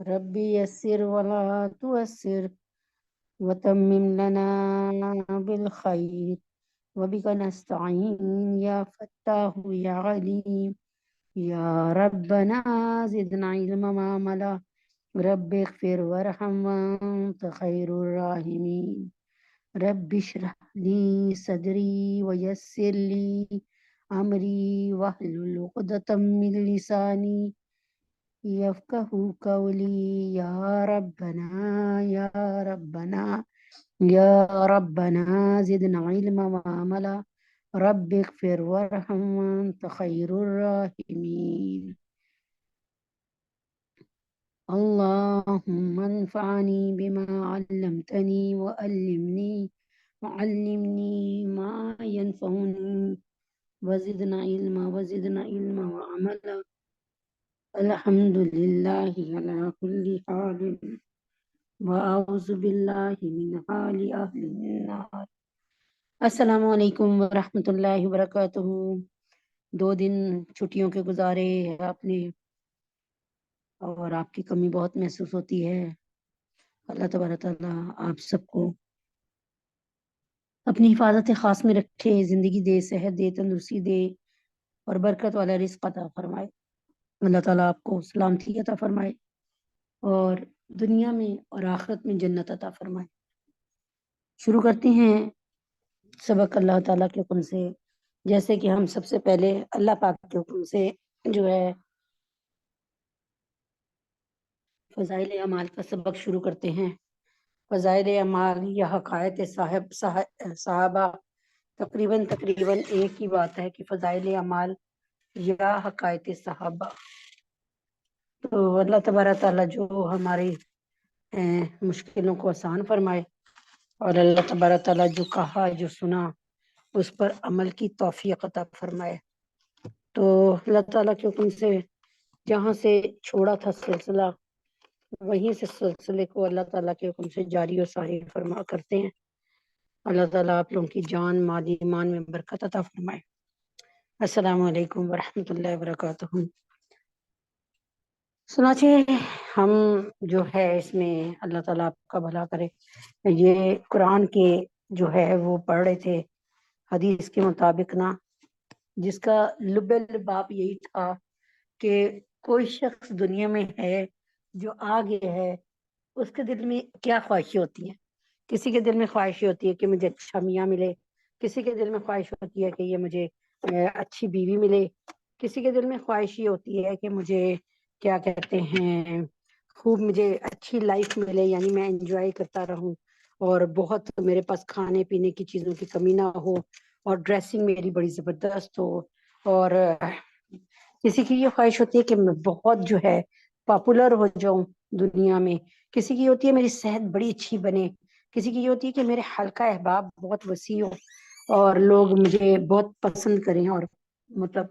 ربي يسر ولا تؤسر وتمم لنا بالخير وبك نستعين يا فتاح يا عليم يا ربنا زدنا علما ما ملا رب اغفر وارحم وانت خير الراحمين رب اشرح لي صدري ويسر لي امري واحلل عقدة من لساني يفقه قولي يا ربنا يا ربنا يا ربنا زدنا علما وعملا رب اغفر وارحم وانت خير الراحمين اللهم انفعني بما علمتني وعلمني ما ينفعني وزدنا علما وعملا الحمد لله على كل حال وأعوذ بالله من حال أهل النار السلام علیکم ورحمۃ اللہ وبرکاتہ۔ 2 دن چھٹیوں کے گزارے آپ نے اور آپ کی کمی بہت محسوس ہوتی ہے۔ اللہ تبارک تعالیٰ آپ سب کو اپنی حفاظت خاص میں رکھے، زندگی دے، صحت دے، تندرستی دے اور برکت والا رزق عطا فرمائے۔ اللہ تعالیٰ آپ کو سلامتی عطا فرمائے اور دنیا میں اور آخرت میں جنت عطا فرمائے۔ شروع کرتے ہیں سبق اللہ تعالیٰ کے حکم سے، جیسے کہ ہم سب سے پہلے اللہ پاک کے حکم سے جو ہے فضائل اعمال کا سبق شروع کرتے ہیں۔ فضائل اعمال یا حقائق صحابہ تقریباً ایک ہی بات ہے کہ فضائل اعمال یا حقائق صحابہ۔ تو اللہ تبارک تعالیٰ جو ہماری مشکلوں کو آسان فرمائے اور اللہ تبارک تعالیٰ جو کہا جو سنا اس پر عمل کی توفیق عطا فرمائے۔ تو اللہ تعالیٰ کے حکم سے جہاں سے چھوڑا تھا سلسلہ وہیں سے سلسلے کو اللہ تعالیٰ کے حکم سے جاری و ساری فرما کرتے ہیں۔ اللہ تعالیٰ آپ لوگوں کی جان مال ایمان میں برکت عطا فرمائے۔ السلام علیکم ورحمۃ اللہ وبرکاتہ۔ سنانچہ ہم جو ہے اس میں اللہ تعالیٰ آپ کا بھلا کرے، یہ قرآن کے جو ہے وہ پڑھ رہے تھے حدیث کے مطابق نا، جس کا لب لباب یہی تھا کہ کوئی شخص دنیا میں ہے جو آگے ہے، اس کے دل میں کیا خواہشیں ہوتی ہیں۔ کسی کے دل میں خواہش ہوتی ہے کہ مجھے اچھا میاں ملے، کسی کے دل میں خواہش ہوتی ہے کہ یہ مجھے اچھی بیوی ملے، کسی کے دل میں خواہش یہ ہوتی ہے کہ مجھے کیا کہتے ہیں خوب مجھے اچھی لائف ملے، یعنی میں انجوائے کرتا رہوں اور بہت میرے پاس کھانے پینے کی چیزوں کی کمی نہ ہو اور ڈریسنگ میری بڑی زبردست ہو، اور کسی کی یہ خواہش ہوتی ہے کہ میں بہت جو ہے پاپولر ہو جاؤں دنیا میں، کسی کی ہوتی ہے میری صحت بڑی اچھی بنے، کسی کی یہ ہوتی ہے کہ میرے حلقہ احباب بہت وسیع ہو اور لوگ مجھے بہت پسند کریں اور مطلب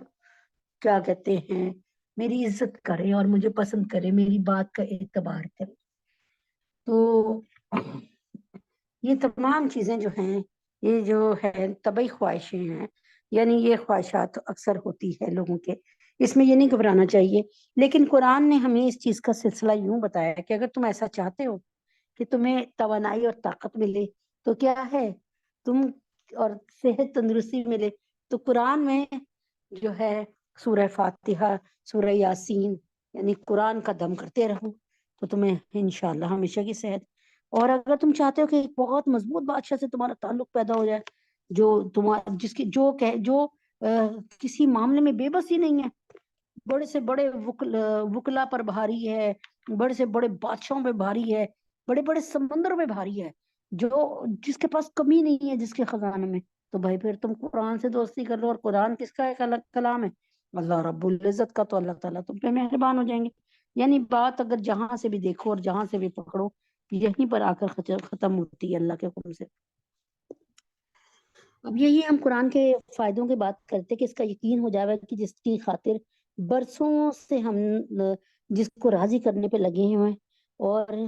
کیا کہتے ہیں میری عزت کریں اور مجھے پسند کریں، میری بات کا اعتبار کریں۔ تو یہ تمام چیزیں جو ہیں یہ جو ہے طبعی خواہشیں ہیں، یعنی یہ خواہشات اکثر ہوتی ہے لوگوں کے، اس میں یہ نہیں گھبرانا چاہیے۔ لیکن قرآن نے ہمیں اس چیز کا سلسلہ یوں بتایا کہ اگر تم ایسا چاہتے ہو کہ تمہیں توانائی اور طاقت ملے تو کیا ہے تم اور صحت تندرستی ملے، تو قرآن میں جو ہے سورہ فاتحہ، سورہ یاسین یعنی قرآن کا دم کرتے رہو تو تمہیں انشاءاللہ ہمیشہ کی صحت۔ اور اگر تم چاہتے ہو کہ ایک بہت مضبوط بادشاہ سے تمہارا تعلق پیدا ہو جائے، جو تمہارا جس کی جو کسی معاملے میں بے بس ہی نہیں ہے، بڑے سے بڑے وکلا پر بھاری ہے، بڑے سے بڑے بادشاہوں پہ بھاری ہے، بڑے بڑے سمندروں پہ بھاری ہے، جس کے پاس کمی نہیں ہے جس کے خزانے میں، تو بھائی پھر تم قرآن سے دوستی کر لو۔ اور قرآن کس کا ایک الگ کلام ہے؟ اللہ رب العزت کا، تو اللہ تعالیٰ تم پہ مہربان ہو جائیں گے۔ یعنی بات اگر جہاں سے بھی دیکھو اور جہاں سے بھی پکڑو یہیں پر آ کر ختم ہوتی ہے اللہ کے حکم سے۔ اب یہی ہم قرآن کے فائدوں کی بات کرتے کہ اس کا یقین ہو جائے کہ جس کی خاطر برسوں سے ہم جس کو راضی کرنے پہ لگے ہوئے، اور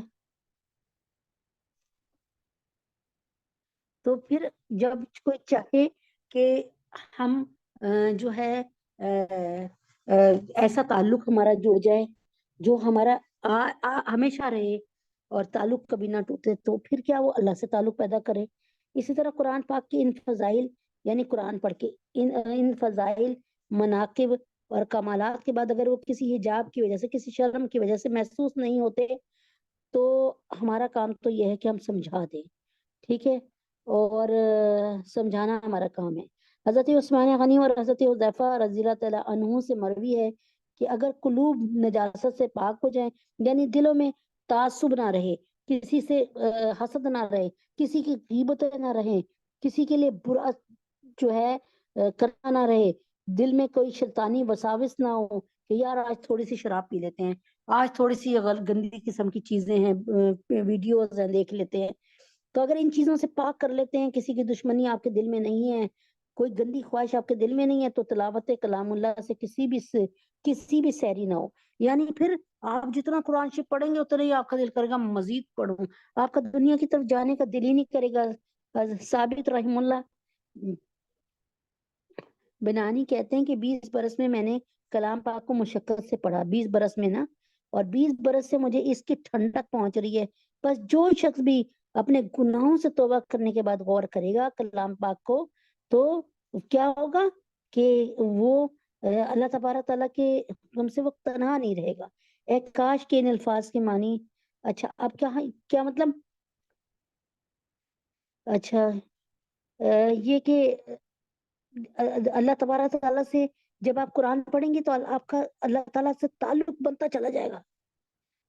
تو پھر جب کوئی چاہے کہ ہم جو ہے ایسا تعلق ہمارا جڑ جائے جو ہمارا ہمیشہ رہے اور تعلق کبھی نہ ٹوٹے، تو پھر کیا وہ اللہ سے تعلق پیدا کرے۔ اسی طرح قرآن پاک کے ان فضائل، یعنی قرآن پڑھ کے ان فضائل، مناقب اور کمالات کے بعد اگر وہ کسی حجاب کی وجہ سے، کسی شرم کی وجہ سے محسوس نہیں ہوتے، تو ہمارا کام تو یہ ہے کہ ہم سمجھا دیں، ٹھیک ہے، اور سمجھانا ہمارا کام ہے۔ حضرت عثمان غنی اور حضرت حذیفہ رضی اللہ تعالیٰ عنہ سے مروی ہے کہ اگر قلوب نجاست سے پاک ہو جائیں، یعنی دلوں میں تعصب نہ رہے، کسی سے حسد نہ رہے، کسی کی غیبت نہ رہے، کسی کے لیے برا جو ہے کرنا نہ رہے، دل میں کوئی شیطانی وساوس نہ ہو کہ یار آج تھوڑی سی شراب پی لیتے ہیں، آج تھوڑی سی گندی قسم کی چیزیں ہیں، ویڈیوز ہیں دیکھ لیتے ہیں، تو اگر ان چیزوں سے پاک کر لیتے ہیں، کسی کی دشمنی آپ کے دل میں نہیں ہے، کوئی گندی خواہش آپ کے دل میں نہیں ہے، تو تلاوت کلام اللہ سے کسی بھی سیری نہ ہو۔ یعنی پھر آپ جتنا قرآن شریف پڑھیں گے اتنا ہی آپ کا دل کرے گا مزید پڑھوں، آپ کا دنیا کی طرف جانے کا دل ہی نہیں کرے گا۔ ثابت رحم اللہ بنانی کہتے ہیں کہ 20 برس میں میں نے کلام پاک کو مشقت سے پڑھا، 20 برس میں نا، اور 20 برس سے مجھے اس کی ٹھنڈک پہنچ رہی ہے۔ بس جو شخص بھی اپنے گناہوں سے توبہ کرنے کے بعد غور کرے گا کلام پاک کو، تو کیا ہوگا کہ وہ اللہ تبارک تعالیٰ کے حکم سے وہ تنہا نہیں رہے گا۔ اے کاش کے ان الفاظ کے معنی، اچھا اب کیا مطلب، اچھا یہ کہ اللہ تبارک تعالیٰ سے جب آپ قرآن پڑھیں گے تو آپ کا اللہ تعالیٰ سے تعلق بنتا چلا جائے گا،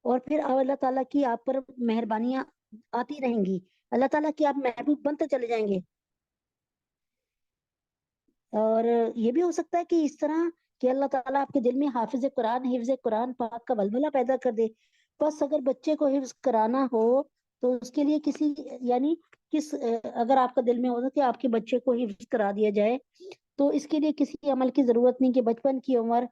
اور پھر اللہ تعالیٰ کی آپ پر مہربانیاں آتی رہیں گی، اللہ تعالیٰ کی آپ محبوب بنتے چلے جائیں گے۔ اور یہ بھی ہو سکتا ہے کہ اس طرح کہ اللہ تعالیٰ آپ کے دل میں حافظ قرآن، حفظ قرآن پاک کا ولولہ پیدا کر دے۔ بس اگر بچے کو حفظ کرانا ہو تو اس کے لیے یعنی اگر آپ کا دل میں ہوتا کہ آپ کے بچے کو حفظ کرا دیا جائے، تو اس کے لیے کسی عمل کی ضرورت نہیں کہ بچپن کی عمر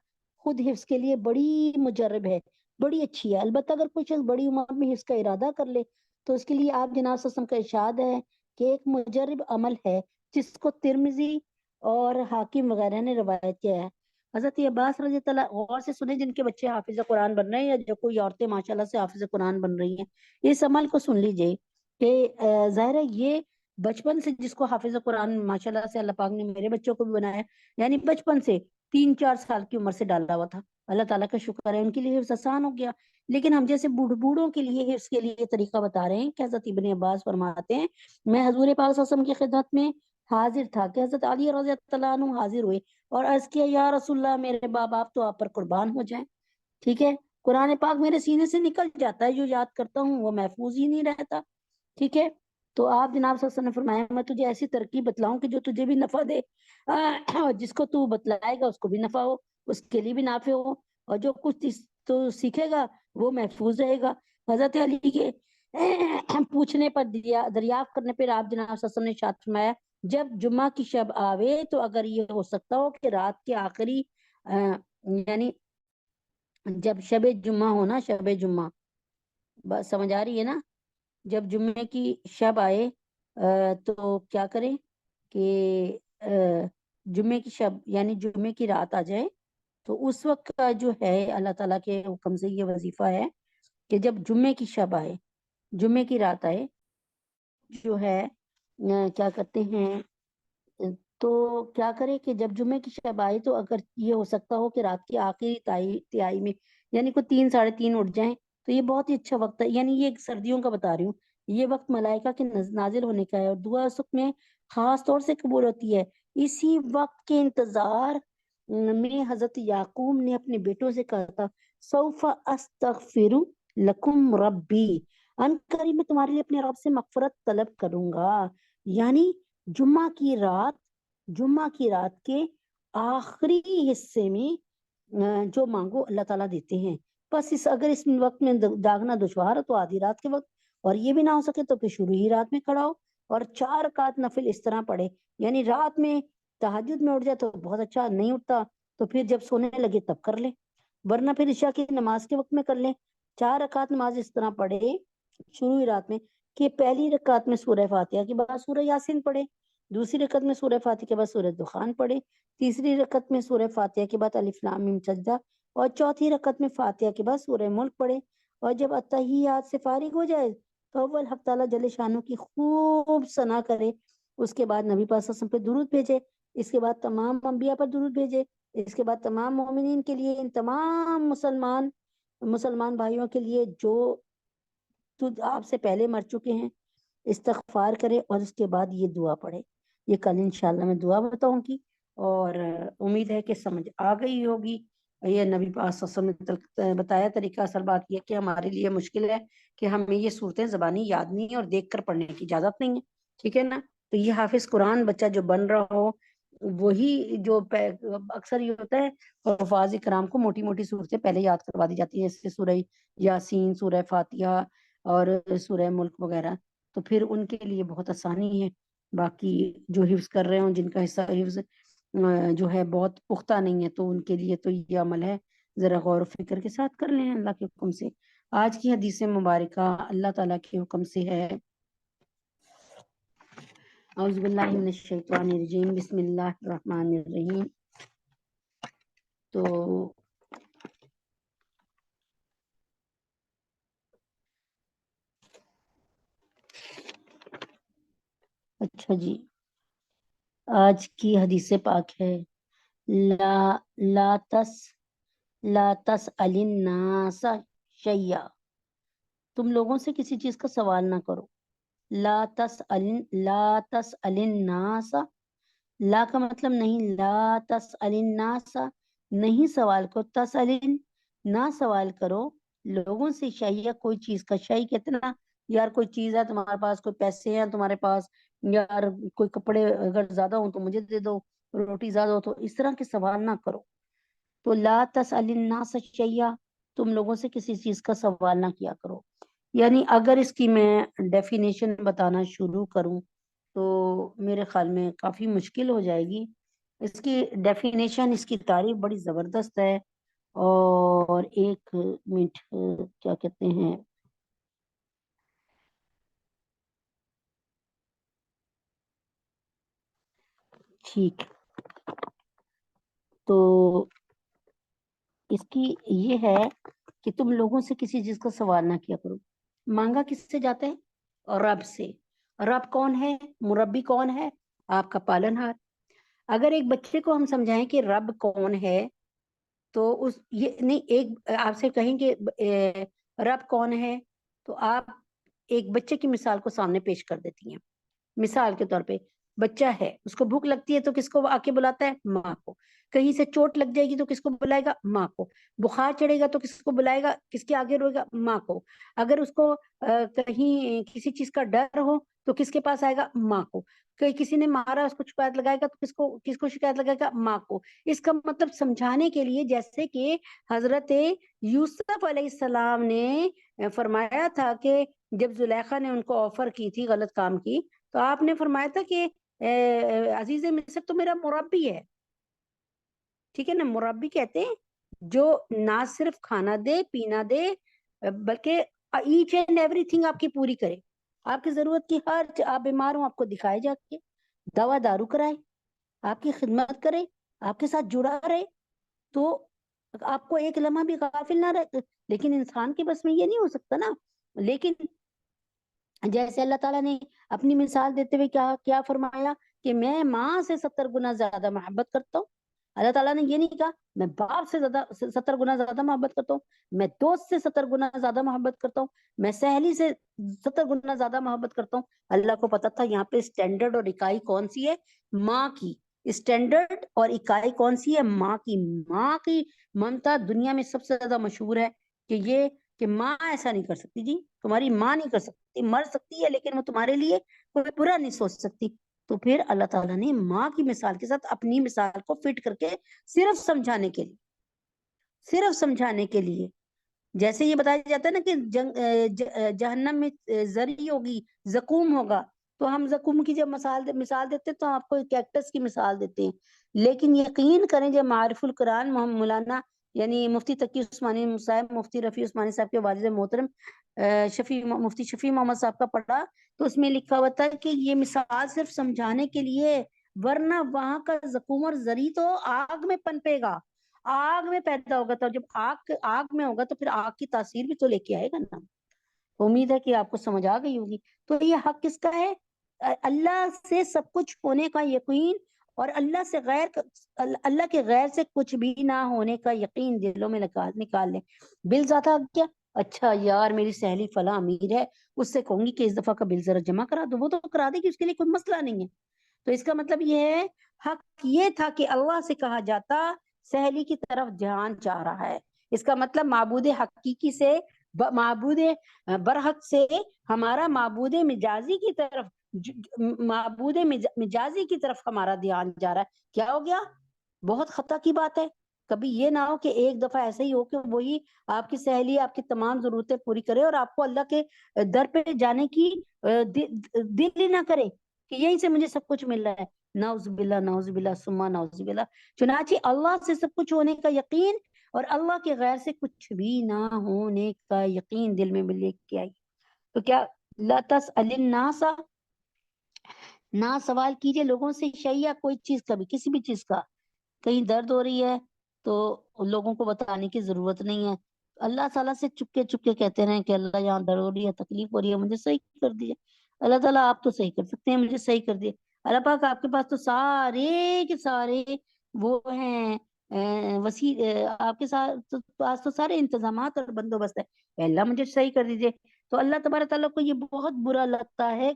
خود حفظ کے لیے بڑی مجرب ہے، بڑی اچھی ہے۔ البتہ اگر کوئی شخص بڑی عمر میں حفظ کا ارادہ کر لے تو اس کے لیے آپ جناب صلی اللہ علیہ وسلم کا ارشاد ہے کہ ایک مجرب عمل ہے جس کو ترمذی اور حاکم وغیرہ نے روایت کیا ہے۔ حضرت عباس رضی اللہ، غور سے سنیں جن کے بچے حافظ قرآن بن رہے ہیں یا جو کوئی عورتیں ماشاءاللہ سے حافظ قرآن بن رہی ہیں، اس عمل کو سن لیجئے کہ ظاہر ہے یہ بچپن سے جس کو حافظ قرآن ماشاءاللہ سے اللہ پاک نے میرے بچوں کو بھی بنایا، یعنی بچپن سے 3-4 سال کی عمر سے ڈالا ہوا تھا، اللہ تعالیٰ کا شکر ہے ان کے لیے حفظ آسان ہو گیا۔ لیکن ہم جیسے بوڑھوں کے لیے حفظ کے لیے طریقہ بتا رہے ہیں کہ حضرت ابن عباس فرماتے ہیں میں حضور پاک صلی اللہ علیہ وسلم کی خدمت میں حاضر تھا کہ حضرت علی رضی اللہ عنہ حاضر ہوئے اور عرض کیا یا رسول اللہ میرے باپ تو آپ پر قربان ہو جائیں، ٹھیک ہے، قرآن پاک میرے سینے سے نکل جاتا ہے، جو یاد کرتا ہوں وہ محفوظ ہی نہیں رہتا، ٹھیک ہے۔ تو آپ جناب صلی اللہ علیہ وسلم نے فرمایا میں تجھے ایسی ترکیب بتلاؤں کہ جو تجھے بھی نفع دے، جس کو تو بتلائے گا اس کو بھی نفع ہو، اس کے لیے بھی نافع ہو، اور جو کچھ تو سیکھے گا وہ محفوظ رہے گا۔ حضرت علی کے پوچھنے پر دریافت کرنے پر آپ جناب صلی اللہ علیہ وسلم نے ارشاد فرمایا جب جمعہ کی شب آوے تو اگر یہ ہو سکتا ہو کہ رات کے آخری یعنی جب شب جمعہ ہونا، شب جمعہ بس سمجھ آ رہی ہے نا، جب جمعے کی شب آئے تو کیا کریں کہ جمعے کی شب یعنی جمعے کی رات آ جائے، تو اس وقت کا جو ہے اللہ تعالیٰ کے حکم سے یہ وظیفہ ہے کہ جب جمعے کی شب آئے، جمعے کی رات آئے، جو ہے کیا کرتے ہیں، تو کیا کرے کہ جب جمعے کی شب آئے تو اگر یہ ہو سکتا ہو کہ رات کی آخری تہائی میں یعنی کوئی 3-3:30 اٹھ جائیں تو یہ بہت ہی اچھا وقت ہے، یعنی یہ سردیوں کا بتا رہی ہوں، یہ وقت ملائکہ کے نازل ہونے کا ہے اور دعا اس وقت میں خاص طور سے قبول ہوتی ہے۔ اسی وقت کے انتظار میں حضرت یعقوب نے اپنے بیٹوں سے کہا تھا سوف استغفر لکم ربی، ان قریب میں تمہارے لیے اپنے رب سے مغفرت طلب کروں گا، یعنی جمعہ کی رات کے آخری حصے میں جو مانگو اللہ تعالیٰ دیتے ہیں۔ بس اگر اس وقت میں جاگنا دشوار ہو تو آدھی رات کے وقت، اور یہ بھی نہ ہو سکے تو پھر شروع ہی رات میں کھڑا ہو اور 4 رکعت نفل اس طرح پڑھے، یعنی رات میں تہجد میں اٹھ جائے تو بہت اچھا، نہیں اٹھتا تو پھر جب سونے لگے تب کر لے، ورنہ پھر عشاء کی نماز کے وقت میں کر لے۔ 4 رکعت نماز اس طرح پڑھے شروع ہی رات میں کہ پہلی رکعت میں سورہ فاتحہ کے بعد سورہ یاسین پڑھے، دوسری رکعت میں سورہ فاتحہ کے بعد سورہ دخان پڑھے، تیسری رکعت میں سورہ فاتحہ کے بعد الف لام میم سجدہ، اور چوتھی رکعت میں فاتحہ کے بعد سورہ ملک پڑھے، اور جب اتحیات سے فارغ ہو جائے تو اول حق تعالیٰ جل شانو کی خوب ثنا کرے، اس کے بعد نبی پاک صلی اللہ علیہ وسلم پہ درود بھیجے، اس کے بعد تمام انبیاء پر درود بھیجے، اس کے بعد تمام مومنین کے لیے، ان تمام مسلمان بھائیوں کے لیے جو آپ سے پہلے مر چکے ہیں، استغفار کرے، اور اس کے بعد یہ دعا پڑھے۔ یہ کل انشاءاللہ میں دعا بتاؤں گی، اور امید ہے کہ سمجھ آ گئی ہوگی۔ یہ نبی پاک صلی اللہ علیہ وسلم نے بتایا طریقہ، اصل بات یہ کہ ہمارے لیے مشکل ہے کہ ہمیں یہ صورتیں زبانی یاد نہیں ہے اور دیکھ کر پڑھنے کی اجازت نہیں ہے، ٹھیک ہے نا؟ تو یہ حافظ قرآن بچہ جو بن رہا ہو، وہی جو اکثر یہ ہوتا ہے حفاظ کرام کو موٹی موٹی صورتیں پہلے یاد کروا دی جاتی ہیں، جیسے سورہ یاسین، سورہ فاتحہ اور سورہ ملک وغیرہ، تو پھر ان کے لیے بہت آسانی ہے۔ باقی جو حفظ کر رہے ہوں، جن کا حصہ حفظ جو ہے بہت پختہ نہیں ہے، تو ان کے لیے تو یہ عمل ہے، ذرا غور و فکر کے ساتھ کر لیں اللہ کے حکم سے۔ آج کی حدیث مبارکہ اللہ تعالیٰ کے حکم سے ہے، اعوذ باللہ من الشیطان الرجیم، بسم اللہ الرحمن الرحیم۔ تو اچھا جی، آج کی حدیث پاک ہے، لا لا تسأل الناس شیئا، تم لوگوں سے کسی چیز کا سوال نہ کرو۔ لا تسأل الناس، لا کا مطلب نہیں، لا تسأل الناس، نہیں سوال کرو، تسأل، نہ سوال کرو لوگوں سے، شیئا کوئی چیز کا، شیء کہتے نا یار کوئی چیز ہے تمہارے پاس، کوئی پیسے ہیں تمہارے پاس، یار کوئی کپڑے اگر زیادہ ہوں تو مجھے دے دو، روٹی زیادہ ہو تو، اس طرح کے سوال نہ کرو۔ تو لا تسأل الناس شیئا، تم لوگوں سے کسی چیز کا سوال نہ کیا کرو۔ یعنی اگر اس کی میں ڈیفینیشن بتانا شروع کروں تو میرے خیال میں کافی مشکل ہو جائے گی۔ اس کی ڈیفینیشن، اس کی تعریف بڑی زبردست ہے، اور ایک منٹ، کیا کہتے ہیں، ٹھیک، تو اس کی یہ ہے کہ تم لوگوں سے کسی چیز کا سوال نہ کیا کرو۔ مانگا کس سے جاتا ہے؟ رب سے۔ رب کون ہے؟ مربی کون ہے؟ آپ کا پالن ہار۔ اگر ایک بچے کو ہم سمجھائیں کہ رب کون ہے، تو اس یہ نہیں، ایک آپ سے کہیں کہ رب کون ہے، تو آپ ایک بچے کی مثال کو سامنے پیش کر دیتی ہیں۔ مثال کے طور پہ بچہ ہے، اس کو بھوک لگتی ہے تو کس کو آ کے بلاتا ہے؟ ماں کو۔ کہیں سے چوٹ لگ جائے گی تو کس کو بلائے گا؟ ماں کو۔ بخار چڑھے گا تو کس کو بلائے گا؟ کس کے آگے روئے گا؟ ماں کو۔ اگر اس کو کہیں کسی چیز کا ڈر ہو تو کس کے پاس آئے گا؟ ماں کو۔ کسی نے مارا، اس کو شکایت لگائے گا تو کس کو شکایت لگائے گا؟ ماں کو۔ اس کا مطلب سمجھانے کے لیے، جیسے کہ حضرت یوسف علیہ السلام نے فرمایا تھا کہ جب زلیخا نے ان کو آفر کی تھی غلط کام کی، تو آپ نے فرمایا تھا کہ عزیز مصر تو میرا مربی ہے، ٹھیک ہے نا؟ مربی کہتے ہیں جو نہ صرف کھانا دے، پینا دے، بلکہ ایچ اینڈ ایوری تھنگ آپ کی پوری کرے، آپ کی ضرورت کی ہر آپ بیمار ہوں آپ کو دکھائے جا کے، دوا دارو کرائے، آپ کی خدمت کرے، آپ کے ساتھ جڑا رہے، تو آپ کو ایک لمحہ بھی غافل نہ رہے۔ لیکن انسان کے بس میں یہ نہیں ہو سکتا نا۔ لیکن جیسے اللہ تعالیٰ نے اپنی مثال دیتے ہوئے کیا فرمایا کہ میں ماں سے 70 گنا زیادہ محبت کرتا ہوں۔ اللہ تعالیٰ نے یہ نہیں کہا میں باپ سے 70 گنا زیادہ محبت کرتا ہوں، میں دوست سے 70 گنا زیادہ محبت کرتا ہوں، میں سہیلی سے 70 گنا زیادہ محبت کرتا ہوں۔ اللہ کو پتا تھا یہاں پہ اسٹینڈرڈ اور اکائی کون سی ہے؟ ماں کی۔ اسٹینڈرڈ اور اکائی کون سی ہے؟ ماں کی۔ ماں کی ممتا دنیا میں سب سے زیادہ مشہور ہے، کہ ماں ایسا نہیں کر سکتی، جی تمہاری ماں نہیں کر سکتی، مر سکتی ہے لیکن وہ تمہارے لیے کوئی برا نہیں سوچ سکتی۔ تو پھر اللہ تعالیٰ نے ماں کی مثال کے ساتھ اپنی مثال کو فٹ کر کے صرف سمجھانے کے لیے جیسے یہ بتایا جاتا ہے نا کہ جہنم میں زری ہوگی، زقوم ہوگا، تو ہم زقوم کی جب مثال دیتے ہیں تو آپ کو کیکٹس کی مثال دیتے ہیں، لیکن یقین کریں جب معارف القرآن مولانا یعنی مفتی تقی عثمانی صاحب، مفتی رفیع عثمانی صاحب کے والد محترم مفتی شفیع محمد صاحب کا پڑھا، تو اس میں لکھا ہوا تھا کہ یہ مثال صرف سمجھانے کے لیے، ورنہ وہاں کا زقوم اور زری تو آگ میں پنپے گا، آگ میں پیدا ہوگا تو جب آگ میں ہوگا تو پھر آگ کی تاثیر بھی تو لے کے آئے گا نا. امید ہے کہ آپ کو سمجھ آ گئی ہوگی. تو یہ حق کس کا ہے؟ اللہ سے سب کچھ ہونے کا یقین اور اللہ کے غیر سے کچھ بھی نہ ہونے کا یقین دلوں میں نکال لیں. بل ذاتہ کیا؟ اچھا یار میری سہیلی فلاں امیر ہے، اس سے کہوں گی کہ اس دفعہ کا بل ذرا جمع کرا دو، وہ تو کرا دے گی، اس کے لیے کوئی مسئلہ نہیں ہے. تو اس کا مطلب یہ ہے حق یہ تھا کہ اللہ سے کہا جاتا سہیلی کی طرف دھیان چاہ رہا ہے. اس کا مطلب معبود حقیقی سے معبود برحق سے ہمارا معبود مجازی کی طرف معبود مجازی کی طرف ہمارا دھیان جا رہا ہے. کیا ہو گیا؟ بہت خطا کی بات ہے. کبھی یہ نہ ہو کہ ایک دفعہ ایسا ہی ہو کہ وہی آپ کی سہیلی آپ کی تمام ضرورتیں پوری کرے اور آپ کو اللہ کے در پہ جانے کی دل ہی نہ کرے کہ یہیں سے مجھے سب کچھ مل رہا ہے. نعوذ باللہ نعوذ باللہ ثم نعوذ باللہ. چنانچہ اللہ سے سب کچھ ہونے کا یقین اور اللہ کے غیر سے کچھ بھی نہ ہونے کا یقین دل میں لے کے آئی. تو کیا لا تسأل الناس، نہ سوال کیجئے لوگوں سے شیئا کوئی چیز کا بھی، کسی بھی چیز کا. کہیں درد ہو رہی ہے تو لوگوں کو بتانے کی ضرورت نہیں ہے. اللہ تعالیٰ سے چپکے چپکے کہتے رہیں کہ اللہ یہاں درد ہو رہی ہے، تکلیف ہو رہی ہے، مجھے صحیح کر دیجیے. اللہ تعالیٰ آپ تو صحیح کر سکتے ہیں، مجھے صحیح کر دیے. اللہ پاک آپ کے پاس تو سارے کے سارے وہ ہیں وسیع، آپ کے پاس تو سارے انتظامات اور بندوبست ہے. اللہ مجھے صحیح کر دیجیے. تو اللہ تبارک تعالیٰ کو یہ بہت برا لگتا ہے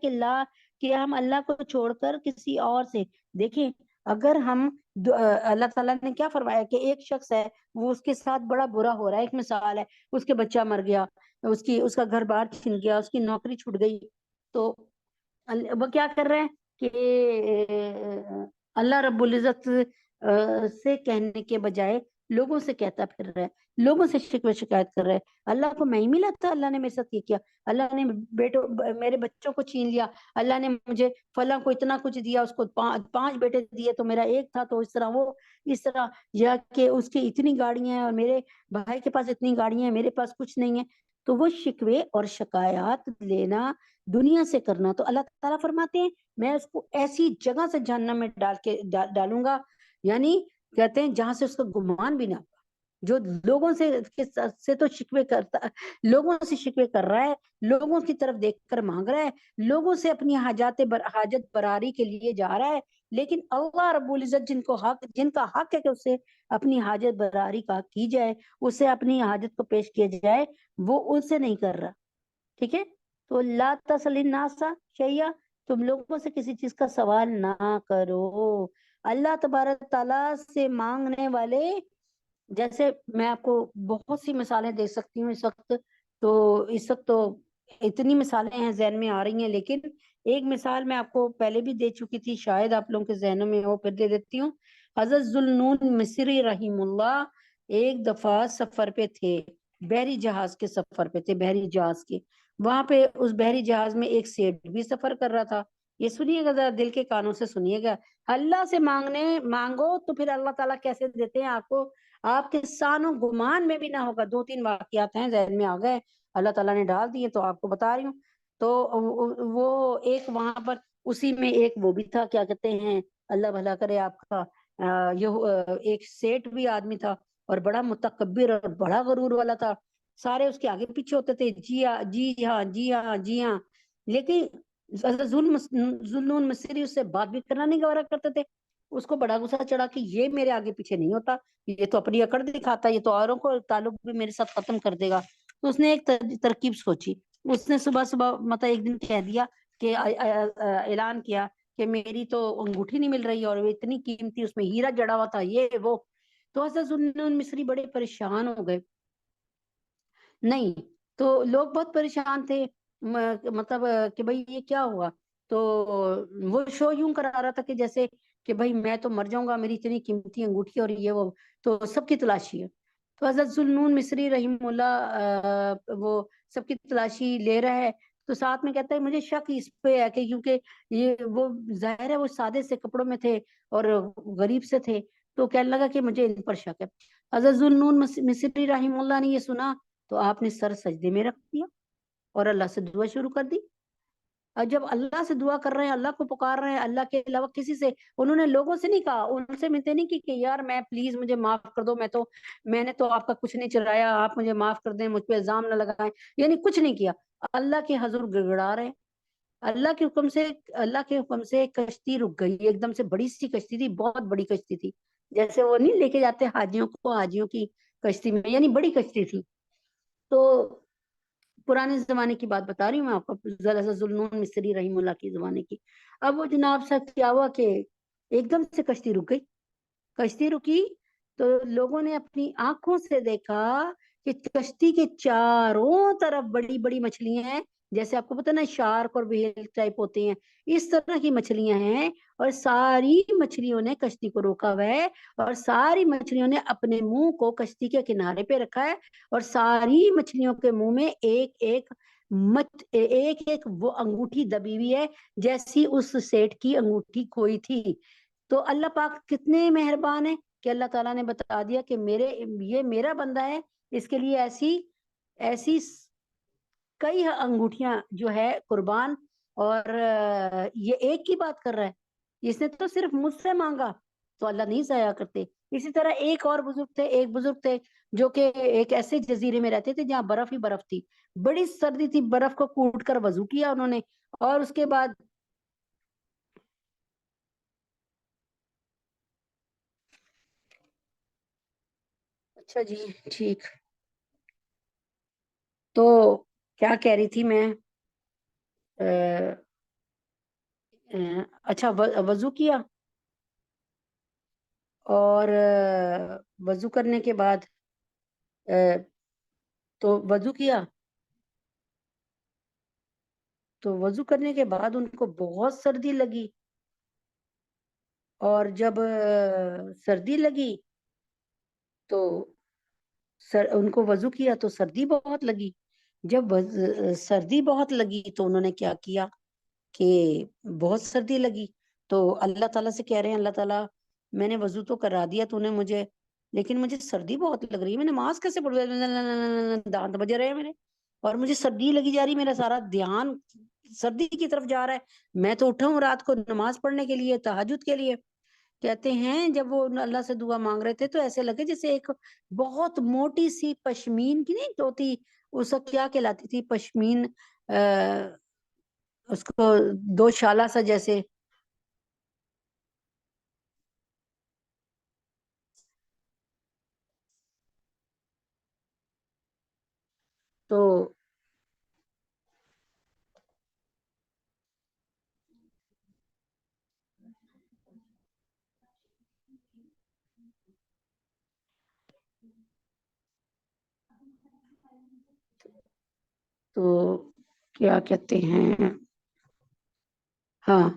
کہ ہم اللہ کو چھوڑ کر کسی اور سے دیکھیں. اگر ہم اللہ تعالیٰ نے کیا فرمایا کہ ایک شخص ہے وہ اس کے ساتھ بڑا برا ہو رہا ہے. ایک مثال ہے، اس کے بچہ مر گیا، اس کا گھر بار چھن گیا، اس کی نوکری چھوٹ گئی. تو وہ کیا کر رہے ہیں کہ اللہ رب العزت سے کہنے کے بجائے لوگوں سے کہتا پھر رہا ہے، لوگوں سے شکوے شکایت کر رہا ہے. اللہ کو میں ہی ملا تھا، اللہ نے میرے ساتھ یہ کیا، اللہ نے میرے بچوں کو چھین لیا، اللہ نے مجھے فلاں کو اتنا کچھ دیا، اس کو 5 بیٹے دیے تو میرا ایک تھا، تو اس طرح یا کہ اس کی اتنی گاڑیاں ہیں اور میرے بھائی کے پاس اتنی گاڑیاں ہیں، میرے پاس کچھ نہیں ہے. تو وہ شکوے اور شکایات لینا دنیا سے کرنا، تو اللہ تعالیٰ فرماتے ہیں میں اس کو ایسی جگہ سے جہنم میں ڈالوں گا، یعنی کہتے ہیں جہاں سے اس کا گمان بھی نہ ہوگا. جو لوگوں سے تو شکوے کرتا، لوگوں سے شکوے کر رہا ہے، لوگوں کی طرف دیکھ کر مانگ رہا ہے، لوگوں سے اپنی حاجت براری کے لیے جا رہا ہے. لیکن اللہ رب العزت جن کا حق ہے کہ اسے اپنی حاجت براری کا کی جائے، اسے اپنی حاجت کو پیش کیا جائے، وہ ان سے نہیں کر رہا. ٹھیک ہے؟ تو لا تسأل الناس شیئا، تم لوگوں سے کسی چیز کا سوال نہ کرو. اللہ تبارک تعالیٰ سے مانگنے والے، جیسے میں آپ کو بہت سی مثالیں دے سکتی ہوں اس وقت تو اتنی مثالیں ہیں ذہن میں آ رہی ہیں، لیکن ایک مثال میں آپ کو پہلے بھی دے چکی تھی، شاید آپ لوگوں کے ذہنوں میں ہو، پھر دے دیتی ہوں. حضرت ذوالنون مصری رحیم اللہ ایک دفعہ سفر پہ تھے، بحری جہاز کے سفر پہ تھے، بحری جہاز کے. وہاں پہ اس بحری جہاز میں ایک سیٹ بھی سفر کر رہا تھا. یہ سنیے گا ذرا دل کے کانوں سے سنیے گا. اللہ سے مانگو تو پھر اللہ تعالیٰ کیسے دیتے ہیں آپ کو، آپ کے سانو گمان میں بھی نہ ہوگا. 2-3 واقعات ہیں ذہن میں آ گئے، اللہ تعالیٰ نے ڈال دیے تو آپ کو بتا رہی ہوں. تو وہ ایک وہاں پر اسی میں ایک وہ بھی تھا، کیا کہتے ہیں، اللہ بھلا کرے آپ کا، ایک سیٹ بھی آدمی تھا اور بڑا متکبر اور بڑا غرور والا تھا. سارے اس کے آگے پیچھے ہوتے تھے، جی ہاں جی ہاں جی ہاں جی ہاں. لیکن ذوالنون مصری اس سے بات بھی کرنا نہیں گوارا کرتے تھے. اس کو بڑا غصہ چڑھا کہ یہ میرے آگے پیچھے نہیں ہوتا، یہ تو اپنی اکڑ دکھاتا ہے، یہ تو اوروں کو تعلق بھی میرے ساتھ ختم کر دے گا. تو اس نے ایک ترکیب سوچی. اس نے صبح مطلب ایک دن کہہ دیا کہ اعلان کیا کہ میری تو انگوٹھی نہیں مل رہی اور وہ اتنی قیمتی، اس میں ہیرا جڑا ہوا تھا، یہ وہ. تو حضرت ذوالنون مصری بڑے پریشان ہو گئے. نہیں تو لوگ بہت پریشان تھے، مطلب کہ بھئی یہ کیا ہوا. تو وہ شو یوں کرا رہا تھا کہ جیسے کہ بھئی میں تو مر جاؤں گا، میری اتنی قیمتی انگوٹھی اور یہ وہ، تو سب کی تلاشی ہے. تو حضرت ذوالنون مصری رحیم اللہ وہ سب کی تلاشی لے رہا ہے. تو ساتھ میں کہتا ہے مجھے شک اس پہ ہے کہ کیونکہ یہ وہ ظاہر ہے وہ سادے سے کپڑوں میں تھے اور غریب سے تھے، تو کہنے لگا کہ مجھے ان پر شک ہے. حضرت ذوالنون مصری رحیم اللہ نے یہ سنا تو آپ نے سر سجدے میں رکھ دیا اور اللہ سے دعا شروع کر دی. اور جب اللہ سے دعا کر رہے ہیں، اللہ کو پکار رہے ہیں، اللہ کے علاوہ کسی سے، انہوں نے لوگوں سے نہیں کہا، ان سے منتیں نہیں کی کہ یار میں پلیز مجھے معاف کر دو، میں نے تو آپ کا کچھ نہیں چرایا، آپ مجھے معاف کر دیں، مجھ پہ الزام نہ لگائیں، یعنی کچھ نہیں کیا، اللہ کے حضور گڑگڑا رہے ہیں۔ اللہ کے حکم سے، اللہ کے حکم سے کشتی رک گئی ایک دم سے، بڑی سی کشتی تھی، بہت بڑی کشتی تھی، جیسے وہ نہیں لے کے جاتے حاجیوں کو حاجیوں کی کشتی میں، یعنی بڑی کشتی تھی۔ تو پرانے زمانے کی بات بتا رہی ہوں میں آپ کو، ذوالنون مصری رحیم اللہ کی زمانے کی۔ اب وہ جناب سب کیا ہوا کہ ایک دم سے کشتی رک گئی، کشتی رکی تو لوگوں نے اپنی آنکھوں سے دیکھا کہ کشتی کے چاروں طرف بڑی بڑی مچھلیاں ہیں، جیسے آپ کو پتا نا شارک اور ویل ٹائپ ہوتے ہیں، اس طرح کی مچھلیاں ہیں، اور ساری مچھلیوں نے کشتی کو روکا ہوا ہے، اور ساری مچھلیوں نے اپنے منہ کو کشتی کے کنارے پہ رکھا ہے، اور ساری مچھلیوں کے منہ میں ایک ایک وہ انگوٹھی دبی ہوئی ہے، جیسی اس سیٹ کی انگوٹھی کھوئی تھی۔ تو اللہ پاک کتنے مہربان ہے کہ اللہ تعالیٰ نے بتا دیا کہ یہ میرا بندہ ہے، اس کے لیے ایسی ایسی کئی انگوٹھیاں جو ہے قربان، اور یہ ایک کی بات کر رہا ہے، اس نے تو صرف مجھ سے مانگا، تو اللہ نہیں ضائع کرتے۔ اسی طرح ایک اور بزرگ تھے جو کہ ایک ایسے جزیرے میں رہتے تھے جہاں برف ہی برف تھی، بڑی سردی تھی، برف کو کوٹ کر وضو کیا انہوں نے، اور اس کے بعد اچھا جی ٹھیک۔ تو کیا کہہ رہی تھی میں، اچھا وضو کیا، اور وضو کرنے کے بعد تو وضو کیا، تو وضو کرنے کے بعد ان کو بہت سردی لگی، اور جب سردی لگی تو ان کو وضو کیا تو سردی بہت لگی، جب سردی بہت لگی تو انہوں نے کیا کیا کہ بہت سردی لگی تو اللہ تعالیٰ سے کہہ رہے ہیں، اللہ تعالیٰ میں نے وضو تو کرا دیا تو نے مجھے، لیکن مجھے سردی بہت لگ رہی ہے، میں نماز کیسے پڑھ، دانت بجے رہے ہیں میرے، اور مجھے سردی لگی جا رہی، میرا سارا دھیان سردی کی طرف جا رہا ہے، میں تو اٹھا ہوں رات کو نماز پڑھنے کے لیے، تہجد کے لیے۔ کہتے ہیں جب وہ اللہ سے دعا مانگ رہے تھے تو ایسے لگے جیسے ایک بہت موٹی سی پشمین کی نہیں ہوتی، اس کو کیا کہلاتی تھی پشمین، اس کو دو شالہ سا جیسے، تو تو کیا کہتے ہیں، ہاں،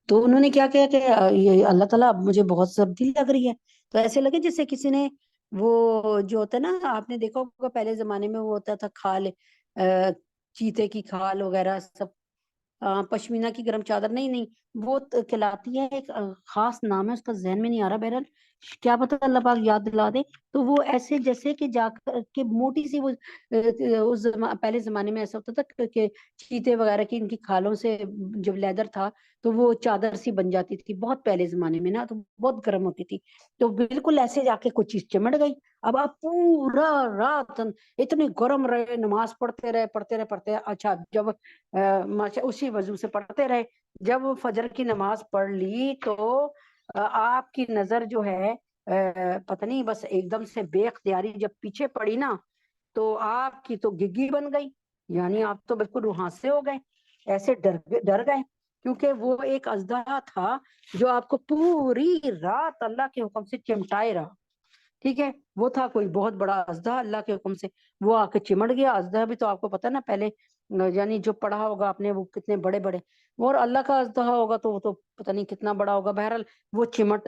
تو انہوں نے کیا کیا کہ یہ اللہ تعالیٰ اب مجھے بہت سردی لگ رہی ہے، تو ایسے لگے جیسے کسی نے وہ جو ہوتا ہے نا، آپ نے دیکھا ہوگا پہلے زمانے میں وہ ہوتا تھا کھال، چیتے کی کھال وغیرہ سب، پشمینہ کی گرم چادر، نہیں وہ کہلاتی ہے ایک خاص نام ہے اس کا، ذہن میں نہیں آ رہا، بہرحال کیا پتا اللہ پاک یاد دلا دے، تو وہ ایسے جیسے کہ جا کر کہ موٹی سی وہ پہلے زمانے میں ایسا ہوتا تھا کہ چیتے وغیرہ کی ان کی کھالوں سے جب لیدر تھا تو وہ چادر سی بن جاتی تھی بہت پہلے زمانے میں نا، تو بہت گرم ہوتی تھی، تو بالکل ایسے جا کے کوئی چیز چمٹ گئی، اب آپ پورا رات اتنے گرم رہے، نماز پڑھتے رہے، اچھا جب اسی وضو سے پڑھتے رہے، جب فجر کی نماز پڑھ لی تو آپ کی نظر جو ہے پتہ نہیں بس ایک دم سے بے اختیاری جب پیچھے پڑی نا، تو آپ کی تو گگی بن گئی، یعنی آپ تو بالکل روحاں سے ہو گئے، ایسے ڈر گئے، کیونکہ وہ ایک اژدہا تھا جو آپ کو پوری رات اللہ کے حکم سے چمٹائے رہا، ٹھیک ہے، وہ تھا کوئی بہت بڑا اژدہا اللہ کے حکم سے، وہ آ کے چمٹ گیا، اژدہا بھی تو آپ کو پتا نا پہلے، یعنی جو پڑھا ہوگا آپ نے وہ کتنے بڑے بڑے، اور اللہ کا اژدہا ہوگا تو وہ تو پتہ نہیں کتنا بڑا ہوگا، بہرحال وہ